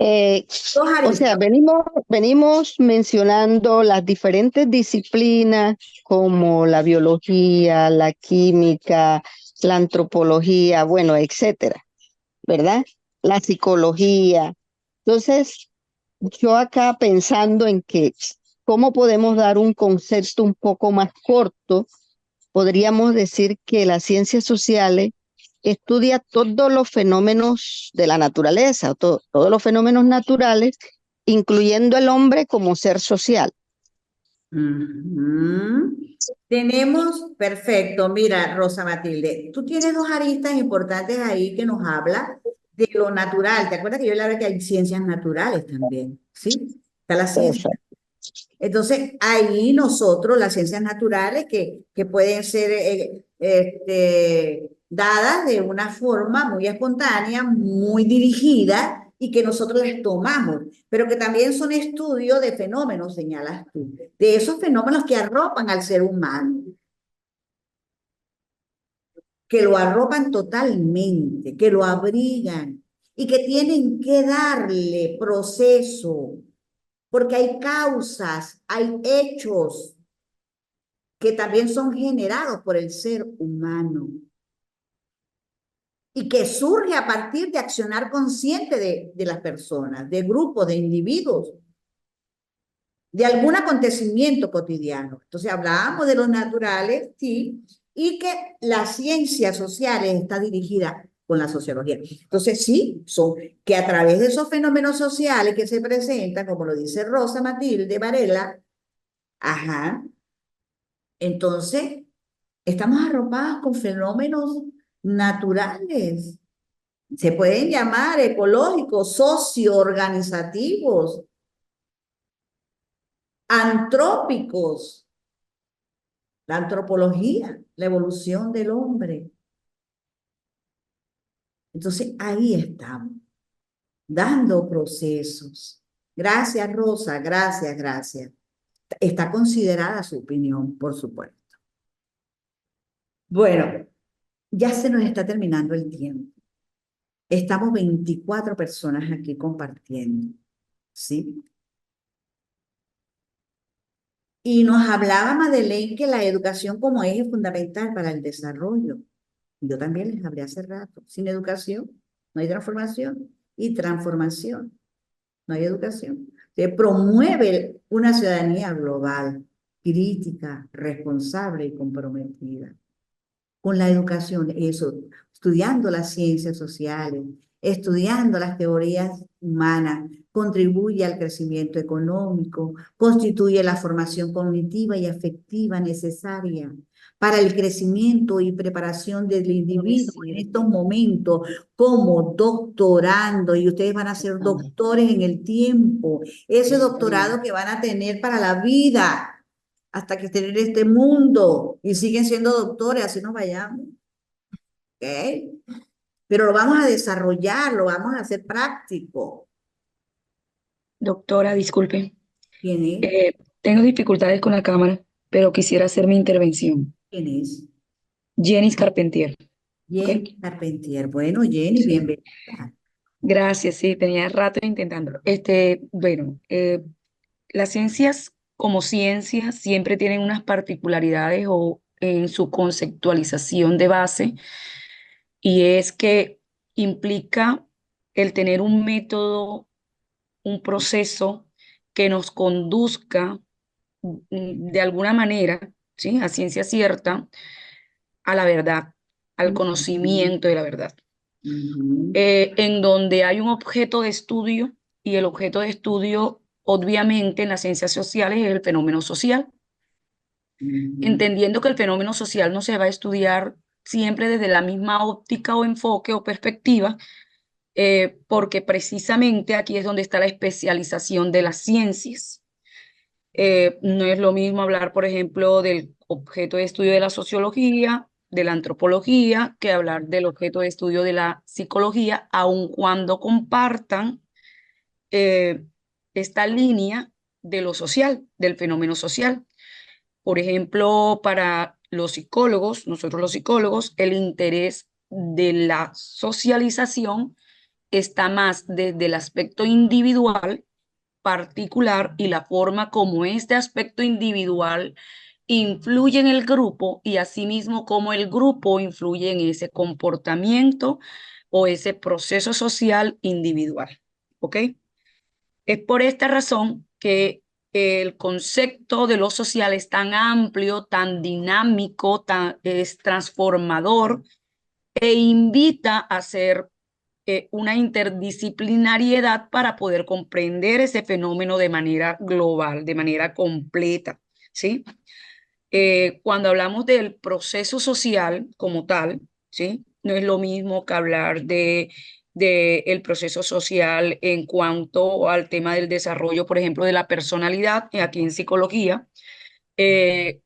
Eh, dos o sea, aristas. venimos mencionando las diferentes disciplinas como la biología, la química, la antropología, bueno, etcétera, ¿verdad? La psicología. Entonces, yo acá pensando en que cómo podemos dar un concepto un poco más corto, podríamos decir que las ciencias sociales estudia todos los fenómenos de la naturaleza, todos los fenómenos naturales, incluyendo el hombre como ser social. Ujú. Tenemos, perfecto, mira, Rosa Matilde, tú tienes dos aristas importantes ahí que nos habla de lo natural. ¿Te acuerdas que yo le hablé que hay ciencias naturales también? ¿Sí? Está la ciencia. Exacto. Entonces, ahí nosotros, las ciencias naturales, que pueden ser dadas de una forma muy espontánea, muy dirigida, y que nosotros las tomamos, pero que también son estudios de fenómenos, señalas tú, de esos fenómenos que arropan al ser humano, que lo arropan totalmente, que lo abrigan, y que tienen que darle proceso, porque hay causas, hay hechos que también son generados por el ser humano y que surge a partir de accionar consciente de las personas, de grupos, de individuos, de algún acontecimiento cotidiano. Entonces hablábamos de los naturales, sí, y que las ciencias sociales está dirigida con la sociología. Entonces sí, son que a través de esos fenómenos sociales que se presentan, como lo dice Rosa Matilde Varela, ajá, entonces estamos arropados con fenómenos naturales. Se pueden llamar ecológicos, socio-organizativos, antrópicos, la antropología, la evolución del hombre. Entonces ahí estamos, dando procesos. Gracias, Rosa, gracias, gracias. Está considerada su opinión, por supuesto. Bueno, ya se nos está terminando el tiempo. Estamos 24 personas aquí compartiendo, ¿sí? Y nos hablaba Madeleine que la educación como eje fundamental para el desarrollo. Yo también les hablé hace rato. Sin educación no hay transformación. Y transformación no hay educación. Se promueve una ciudadanía global, crítica, responsable y comprometida con la educación, eso, estudiando las ciencias sociales, estudiando las teorías humanas, contribuye al crecimiento económico, constituye la formación cognitiva y afectiva necesaria para el crecimiento y preparación del individuo en estos momentos como doctorando, y ustedes van a ser doctores en el tiempo, ese doctorado que van a tener para la vida hasta que estén en este mundo y siguen siendo doctores, así nos vayamos. ¿Ok? Pero lo vamos a desarrollar, lo vamos a hacer práctico. Doctora, disculpe. ¿Quién es? Tengo dificultades con la cámara, pero quisiera hacer mi intervención. ¿Quién es? Jenny Carpentier. Jenny ¿Ok? Carpentier. Bueno, Jenny, Sí. bienvenida. Gracias, sí, tenía rato intentándolo. Bueno, las ciencias como ciencias siempre tienen unas particularidades o en su conceptualización de base, y es que implica el tener un método, un proceso que nos conduzca de alguna manera, ¿sí? A ciencia cierta, a la verdad, al conocimiento de la verdad. Ujú. En donde hay un objeto de estudio y el objeto de estudio, obviamente, en las ciencias sociales es el fenómeno social, Ujú. entendiendo que el fenómeno social no se va a estudiar siempre desde la misma óptica o enfoque o perspectiva, porque precisamente aquí es donde está la especialización de las ciencias. No es lo mismo hablar, por ejemplo, del objeto de estudio de la sociología, de la antropología, que hablar del objeto de estudio de la psicología, aun cuando compartan eh, esta línea de lo social, del fenómeno social. Por ejemplo, para los psicólogos, nosotros los psicólogos, el interés de la socialización está más desde el aspecto individual, particular y la forma como este aspecto individual influye en el grupo y asimismo cómo el grupo influye en ese comportamiento o ese proceso social individual. ¿Ok? Es por esta razón que el concepto de lo social es tan amplio, tan dinámico, es transformador e invita a hacer una interdisciplinariedad para poder comprender ese fenómeno de manera global, de manera completa, ¿sí? Cuando hablamos del proceso social como tal, ¿sí? No es lo mismo que hablar de el proceso social en cuanto al tema del desarrollo, por ejemplo, de la personalidad, aquí en psicología, eh,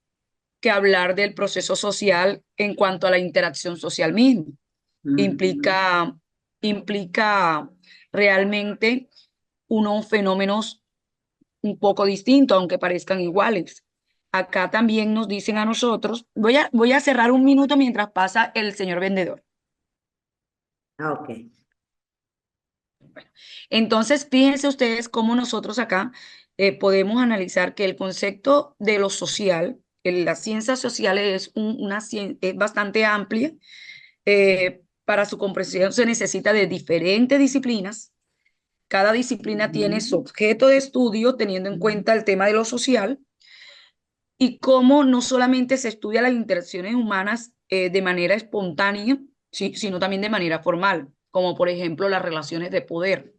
que hablar del proceso social en cuanto a la interacción social misma. Ujú. Implica, implica realmente unos fenómenos un poco distintos, aunque parezcan iguales. Acá también nos dicen a nosotros, voy a cerrar un minuto mientras pasa el señor vendedor. Ah, ok. Entonces, fíjense ustedes cómo nosotros acá podemos analizar que el concepto de lo social, la ciencia social es bastante amplia. Para su comprensión se necesita de diferentes disciplinas. Cada disciplina tiene su objeto de estudio teniendo en cuenta el tema de lo social y cómo no solamente se estudia las interacciones humanas de manera espontánea, ¿sí? Sino también de manera formal, como por ejemplo las relaciones de poder,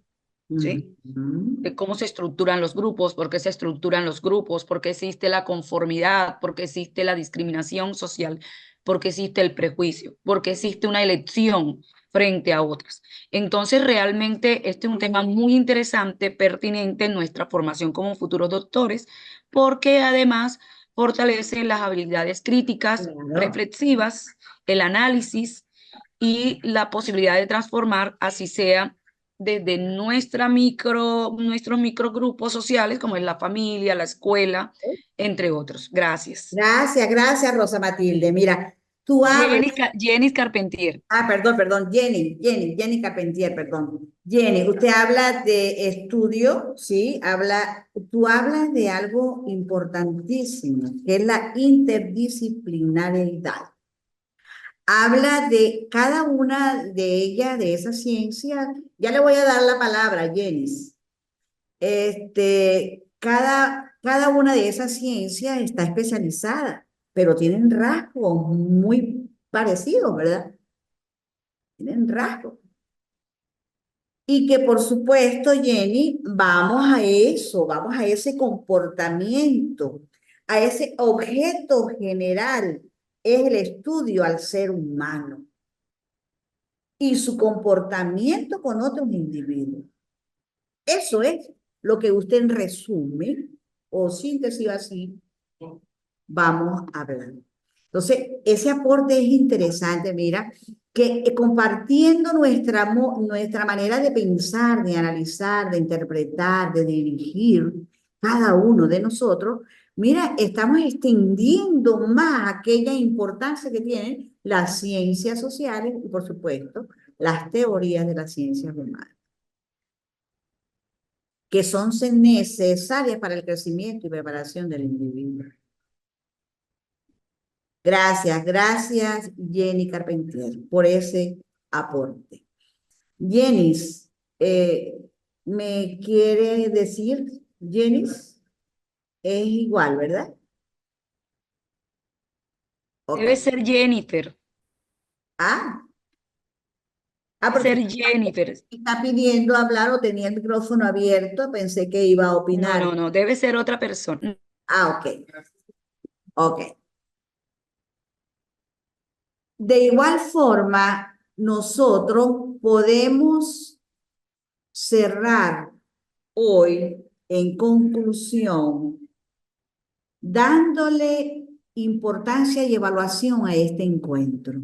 ¿sí? Ujú. De cómo se estructuran los grupos, por qué se estructuran los grupos, por qué existe la conformidad, por qué existe la discriminación social, por qué existe el prejuicio, por qué existe una elección frente a otras. Entonces, realmente este es un tema muy interesante, pertinente en nuestra formación como futuros doctores, porque además fortalece las habilidades críticas, Claro. reflexivas, el análisis y la posibilidad de transformar, así sea desde nuestros microgrupos sociales, como es la familia, la escuela, entre otros. Gracias. Gracias, gracias, Rosa Matilde. Mira, tú hablas. Jenny Carpentier. Ah, perdón, Jenny Carpentier, perdón. Jenny, usted habla de estudio, ¿sí? Tú hablas de algo importantísimo, que es la interdisciplinariedad. Habla de cada una de ellas, de esas ciencias. Ya le voy a dar la palabra, Jenny. Cada una de esas ciencias está especializada, pero tienen rasgos muy parecidos, ¿verdad? Tienen rasgos. Y que por supuesto, Jenny, vamos a ese comportamiento, a ese objeto general, es el estudio al ser humano y su comportamiento con otros individuos. Eso es lo que usted en resumen o síntesis así vamos a hablar. Entonces, ese aporte es interesante, mira, que compartiendo nuestra manera de pensar, de analizar, de interpretar, de dirigir cada uno de nosotros, mira, estamos extendiendo más aquella importancia que tienen las ciencias sociales y, por supuesto, las teorías de las ciencias humanas, que son necesarias para el crecimiento y preparación del individuo. Gracias, Jenny Carpentier, por ese aporte. Jenny, eh, ¿me quiere decir, Jenny? Es igual, ¿verdad? Ok. Debe ser Jennifer. Ah, porque Ser Jennifer. está pidiendo hablar o tenía el micrófono abierto, pensé que iba a No, opinar. no, debe ser otra persona. Ah, ok. Ok. De igual forma, nosotros podemos cerrar hoy en conclusión dándole importancia y evaluación a este encuentro.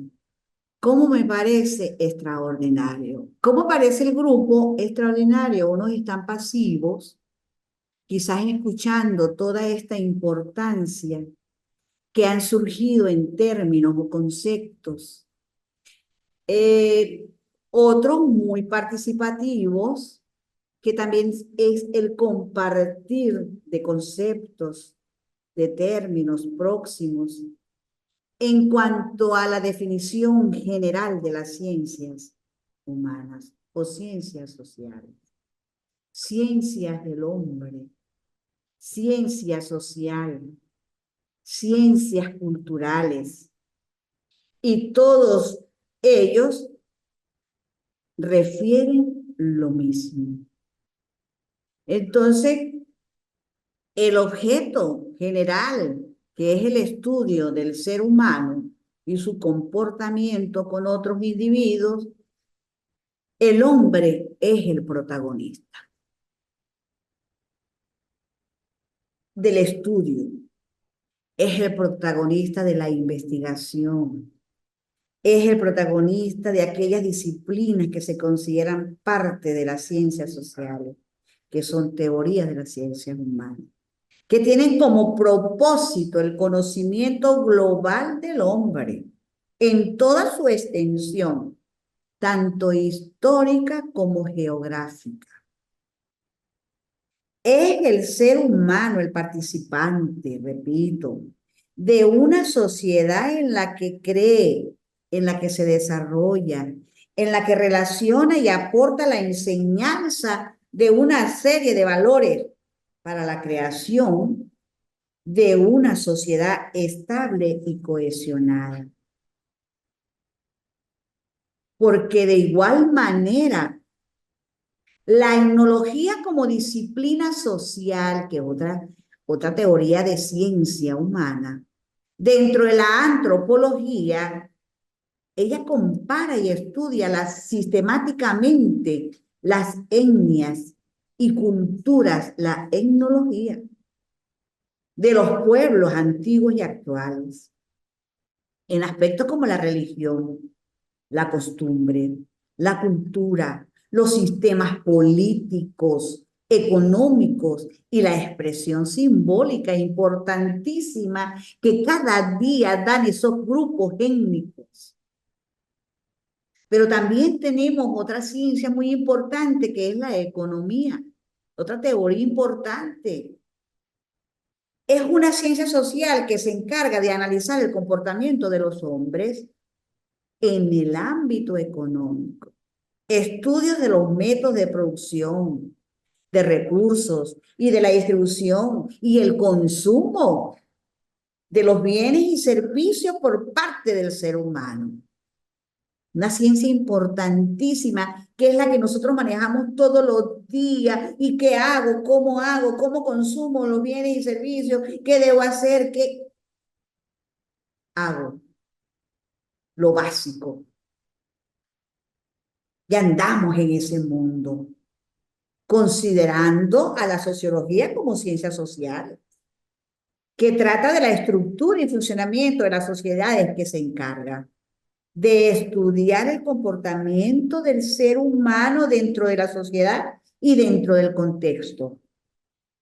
¿Cómo me parece extraordinario? ¿Cómo parece el grupo extraordinario? Unos están pasivos, quizás escuchando toda esta importancia que han surgido en términos o conceptos. Otros muy participativos, que también es el compartir de conceptos, de términos próximos, en cuanto a la definición general de las ciencias humanas o ciencias sociales. Ciencias del hombre, ciencia social, ciencias culturales, y todos ellos refieren lo mismo. Entonces, el objeto general, que es el estudio del ser humano y su comportamiento con otros individuos, el hombre es el protagonista del estudio, es el protagonista de la investigación, es el protagonista de aquellas disciplinas que se consideran parte de las ciencias sociales, que son teorías de las ciencias humanas, que tienen como propósito el conocimiento global del hombre en toda su extensión, tanto histórica como geográfica. Es el ser humano el participante, repito, de una sociedad en la que cree, en la que se desarrolla, en la que relaciona y aporta la enseñanza de una serie de valores para la creación de una sociedad estable y cohesionada. Porque de igual manera, la etnología como disciplina social, que es otra teoría de ciencia humana, dentro de la antropología, ella compara y estudia sistemáticamente las etnias y culturas, la etnología de los pueblos antiguos y actuales, en aspectos como la religión, la costumbre, la cultura, los sistemas políticos, económicos y la expresión simbólica importantísima que cada día dan esos grupos étnicos. Pero también tenemos otra ciencia muy importante que es la economía, otra teoría importante. Es una ciencia social que se encarga de analizar el comportamiento de los hombres en el ámbito económico. Estudios de los métodos de producción, de recursos y de la distribución y el consumo de los bienes y servicios por parte del ser humano. Una ciencia importantísima que es la que nosotros manejamos todos los días. ¿Y qué hago? ¿Cómo consumo los bienes y servicios? ¿Qué debo hacer? ¿Qué hago? Lo básico. Ya andamos en ese mundo, considerando a la sociología como ciencia social, que trata de la estructura y funcionamiento de las sociedades, que se encarga de estudiar el comportamiento del ser humano dentro de la sociedad y dentro del contexto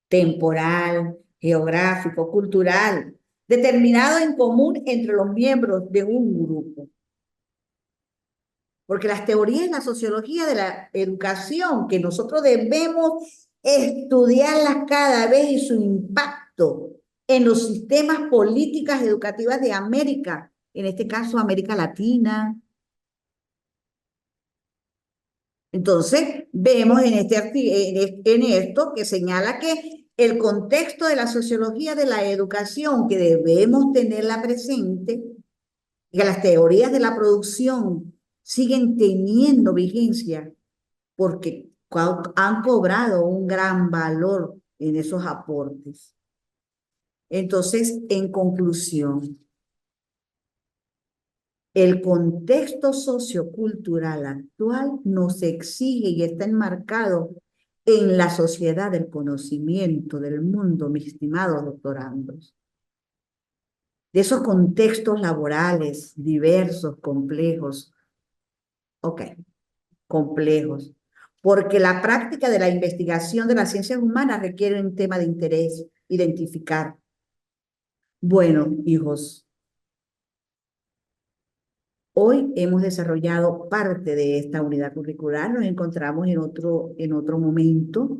temporal, geográfico, cultural, determinado en común entre los miembros de un grupo. Porque las teorías en la sociología de la educación, que nosotros debemos estudiarlas cada vez y su impacto en los sistemas políticas educativas de América, en este caso América Latina. Entonces, vemos en esto que señala que el contexto de la sociología de la educación, que debemos tenerla presente, que las teorías de la producción siguen teniendo vigencia porque han cobrado un gran valor en esos aportes. Entonces, en conclusión, el contexto sociocultural actual nos exige y está enmarcado en la sociedad del conocimiento del mundo, mis estimados doctorandos. De esos contextos laborales diversos, complejos, complejos, porque la práctica de la investigación de las ciencias humanas requiere un tema de interés, identificar. Bueno, hijos, hoy hemos desarrollado parte de esta unidad curricular, nos encontramos en otro momento.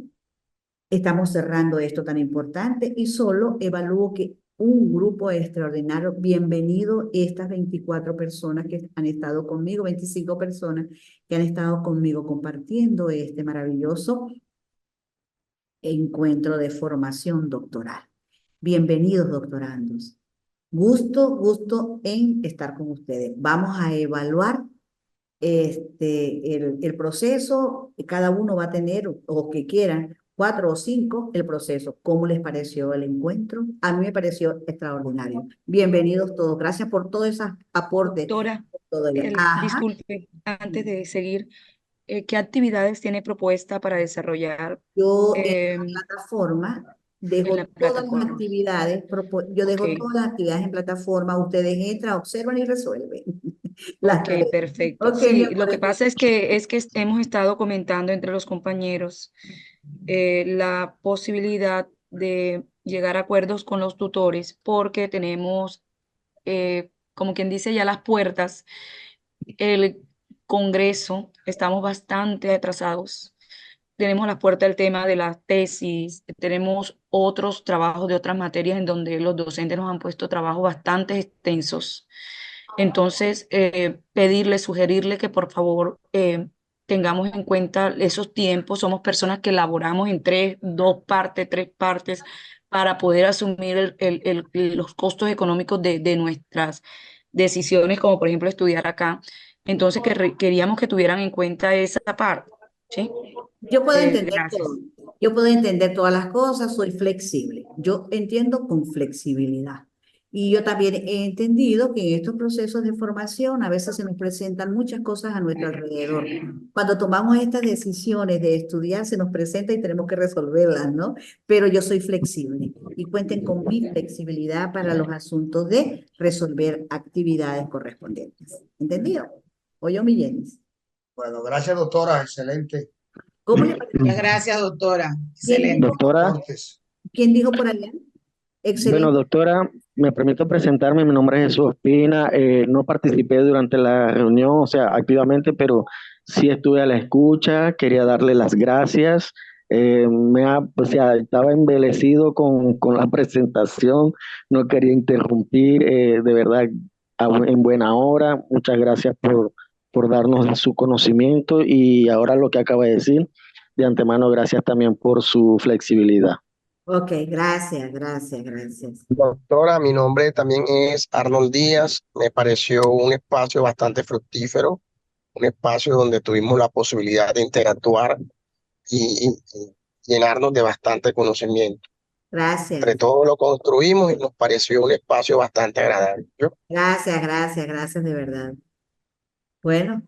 Estamos cerrando esto tan importante y solo evalúo que un grupo extraordinario, bienvenido estas 24 personas que han estado conmigo, 25 personas que han estado conmigo compartiendo este maravilloso encuentro de formación doctoral. Bienvenidos, doctorandos. Gusto en estar con ustedes. Vamos a evaluar el proceso. Cada uno va a tener, o que quieran, 4 o 5, el proceso. ¿Cómo les pareció el encuentro? A mí me pareció extraordinario. Bienvenidos todos. Gracias por todos esos aportes. Doctora, Ajá. disculpe, antes de seguir, ¿qué actividades tiene propuesta para desarrollar Yo en en la plataforma la dejo todas las plataforma? actividades, yo dejo Ok, todas las actividades en plataforma, ustedes entran, observan y resuelven. Las ok, que perfecto. Ok, mi Sí, amor, lo que pasa es que hemos estado comentando entre los compañeros la posibilidad de llegar a acuerdos con los tutores porque tenemos, como quien dice, ya las puertas. El Congreso, estamos bastante atrasados. Tenemos a la puerta el tema de las tesis, tenemos otros trabajos de otras materias en donde los docentes nos han puesto trabajos bastante extensos. Entonces, pedirle, sugerirle que por favor tengamos en cuenta esos tiempos. Somos personas que elaboramos en dos partes, tres partes, para poder asumir los costos económicos de nuestras decisiones, como por ejemplo estudiar acá. Entonces, queríamos que tuvieran en cuenta esa parte. ¿Sí? yo puedo entender Gracias. todo. Yo puedo entender todas las cosas, soy flexible. Yo entiendo con flexibilidad. Y yo también he entendido que en estos procesos de formación a veces se nos presentan muchas cosas a nuestro alrededor. Cuando tomamos estas decisiones de estudiar, se nos presenta y tenemos que resolverlas, ¿no? Pero yo soy flexible y cuenten con mi flexibilidad para los asuntos de resolver actividades correspondientes. ¿Entendido? Oye, mi Jenis. Bueno, gracias, doctora. Excelente. ¿Cómo le parece? Muchas gracias, doctora. ¿Quién Excelente. dijo, Doctora, Aportes. quién dijo por allá? bueno, Excelente. doctora, me permito presentarme, mi nombre es Jesús Espina, no participé durante la reunión, o sea, activamente, pero sí estuve a la escucha, quería darle las gracias, o sea, estaba embelecido con la presentación, no quería interrumpir, de verdad, en buena hora, muchas gracias por darnos su conocimiento y ahora lo que acaba de decir, de antemano, gracias también por su flexibilidad. Ok, gracias. Doctora, mi nombre también es Arnold Díaz. Me pareció un espacio bastante fructífero, un espacio donde tuvimos la posibilidad de interactuar y llenarnos de bastante conocimiento. Gracias, Entre todo lo construimos y nos pareció un espacio bastante agradable. gracias de verdad. Bueno,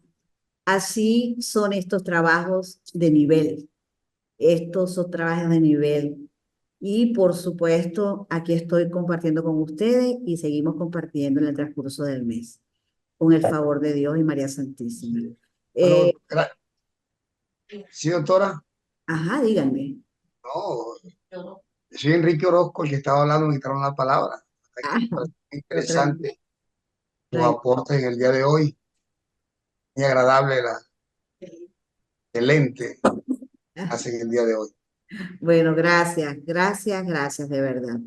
así son estos trabajos de nivel. Estos son trabajos de nivel. Y por supuesto, aquí estoy compartiendo con ustedes y seguimos compartiendo en el transcurso del mes, con el favor de Dios y María Santísima. Bueno, sí, doctora. Ajá, díganme. No, soy Enrique Orozco, el que estaba hablando, me quitaron la palabra. Ajá, Interesante tus tranquilo. aportes en el día de hoy. Muy agradable, excelente hace en el día de hoy. Bueno, gracias, de verdad.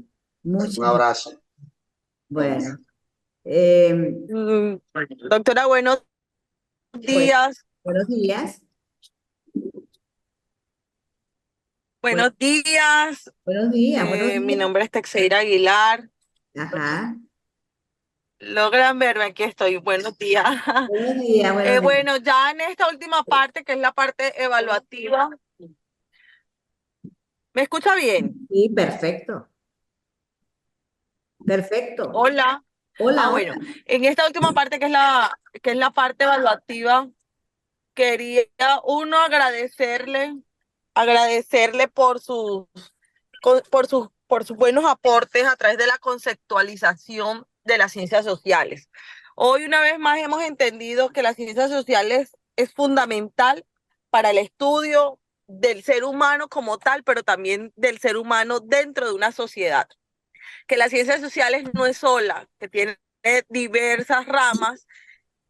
Muchas Un abrazo. Bueno. Doctora, buenos días. Buenos días. Buenos días. Buenos días. Mi nombre es Texeira Aguilar. Ajá. Logran verme, aquí estoy. Buenos días. Buenos días, buenos días. Bueno, ya en esta última parte, que es la parte evaluativa, ¿me escucha bien? Sí, perfecto. Perfecto. Hola. Hola, Bueno, hola. en esta última parte, que es la parte evaluativa, quería uno agradecerle por sus buenos aportes a través de la conceptualización de las ciencias sociales. Hoy una vez más hemos entendido que las ciencias sociales es fundamental para el estudio del ser humano como tal, pero también del ser humano dentro de una sociedad. Que las ciencias sociales no es sola, que tiene diversas ramas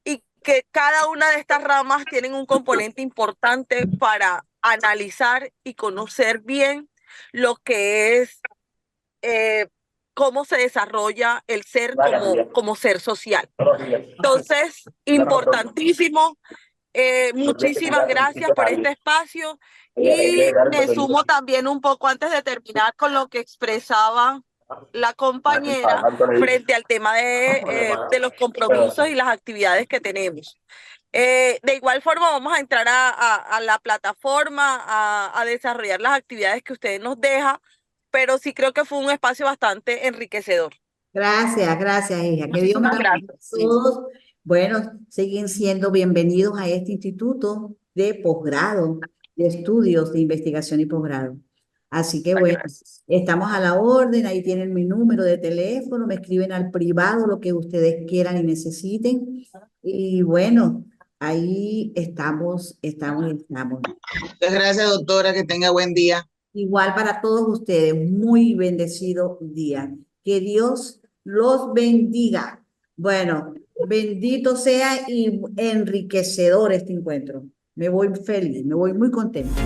y que cada una de estas ramas tienen un componente importante para analizar y conocer bien lo que es cómo se desarrolla el ser como ser social. Entonces, importantísimo, muchísimas gracias por este espacio y me sumo también un poco antes de terminar con lo que expresaba la compañera frente al tema de los compromisos y las actividades que tenemos. De igual forma vamos a entrar a la plataforma a desarrollar las actividades que ustedes nos dejan, pero sí creo que fue un espacio bastante enriquecedor. Gracias, hija. Que Dios me la bendiga a todos. Bueno, siguen siendo bienvenidos a este instituto de posgrado, de estudios de investigación y posgrado. Así que bueno, estamos a la orden, ahí tienen mi número de teléfono, me escriben al privado lo que ustedes quieran y necesiten. Y bueno, ahí estamos. Muchas gracias, doctora, que tenga buen día. Igual para todos ustedes, muy bendecido día. Que Dios los bendiga. Bueno, bendito sea y enriquecedor este encuentro. Me voy feliz, me voy muy contenta.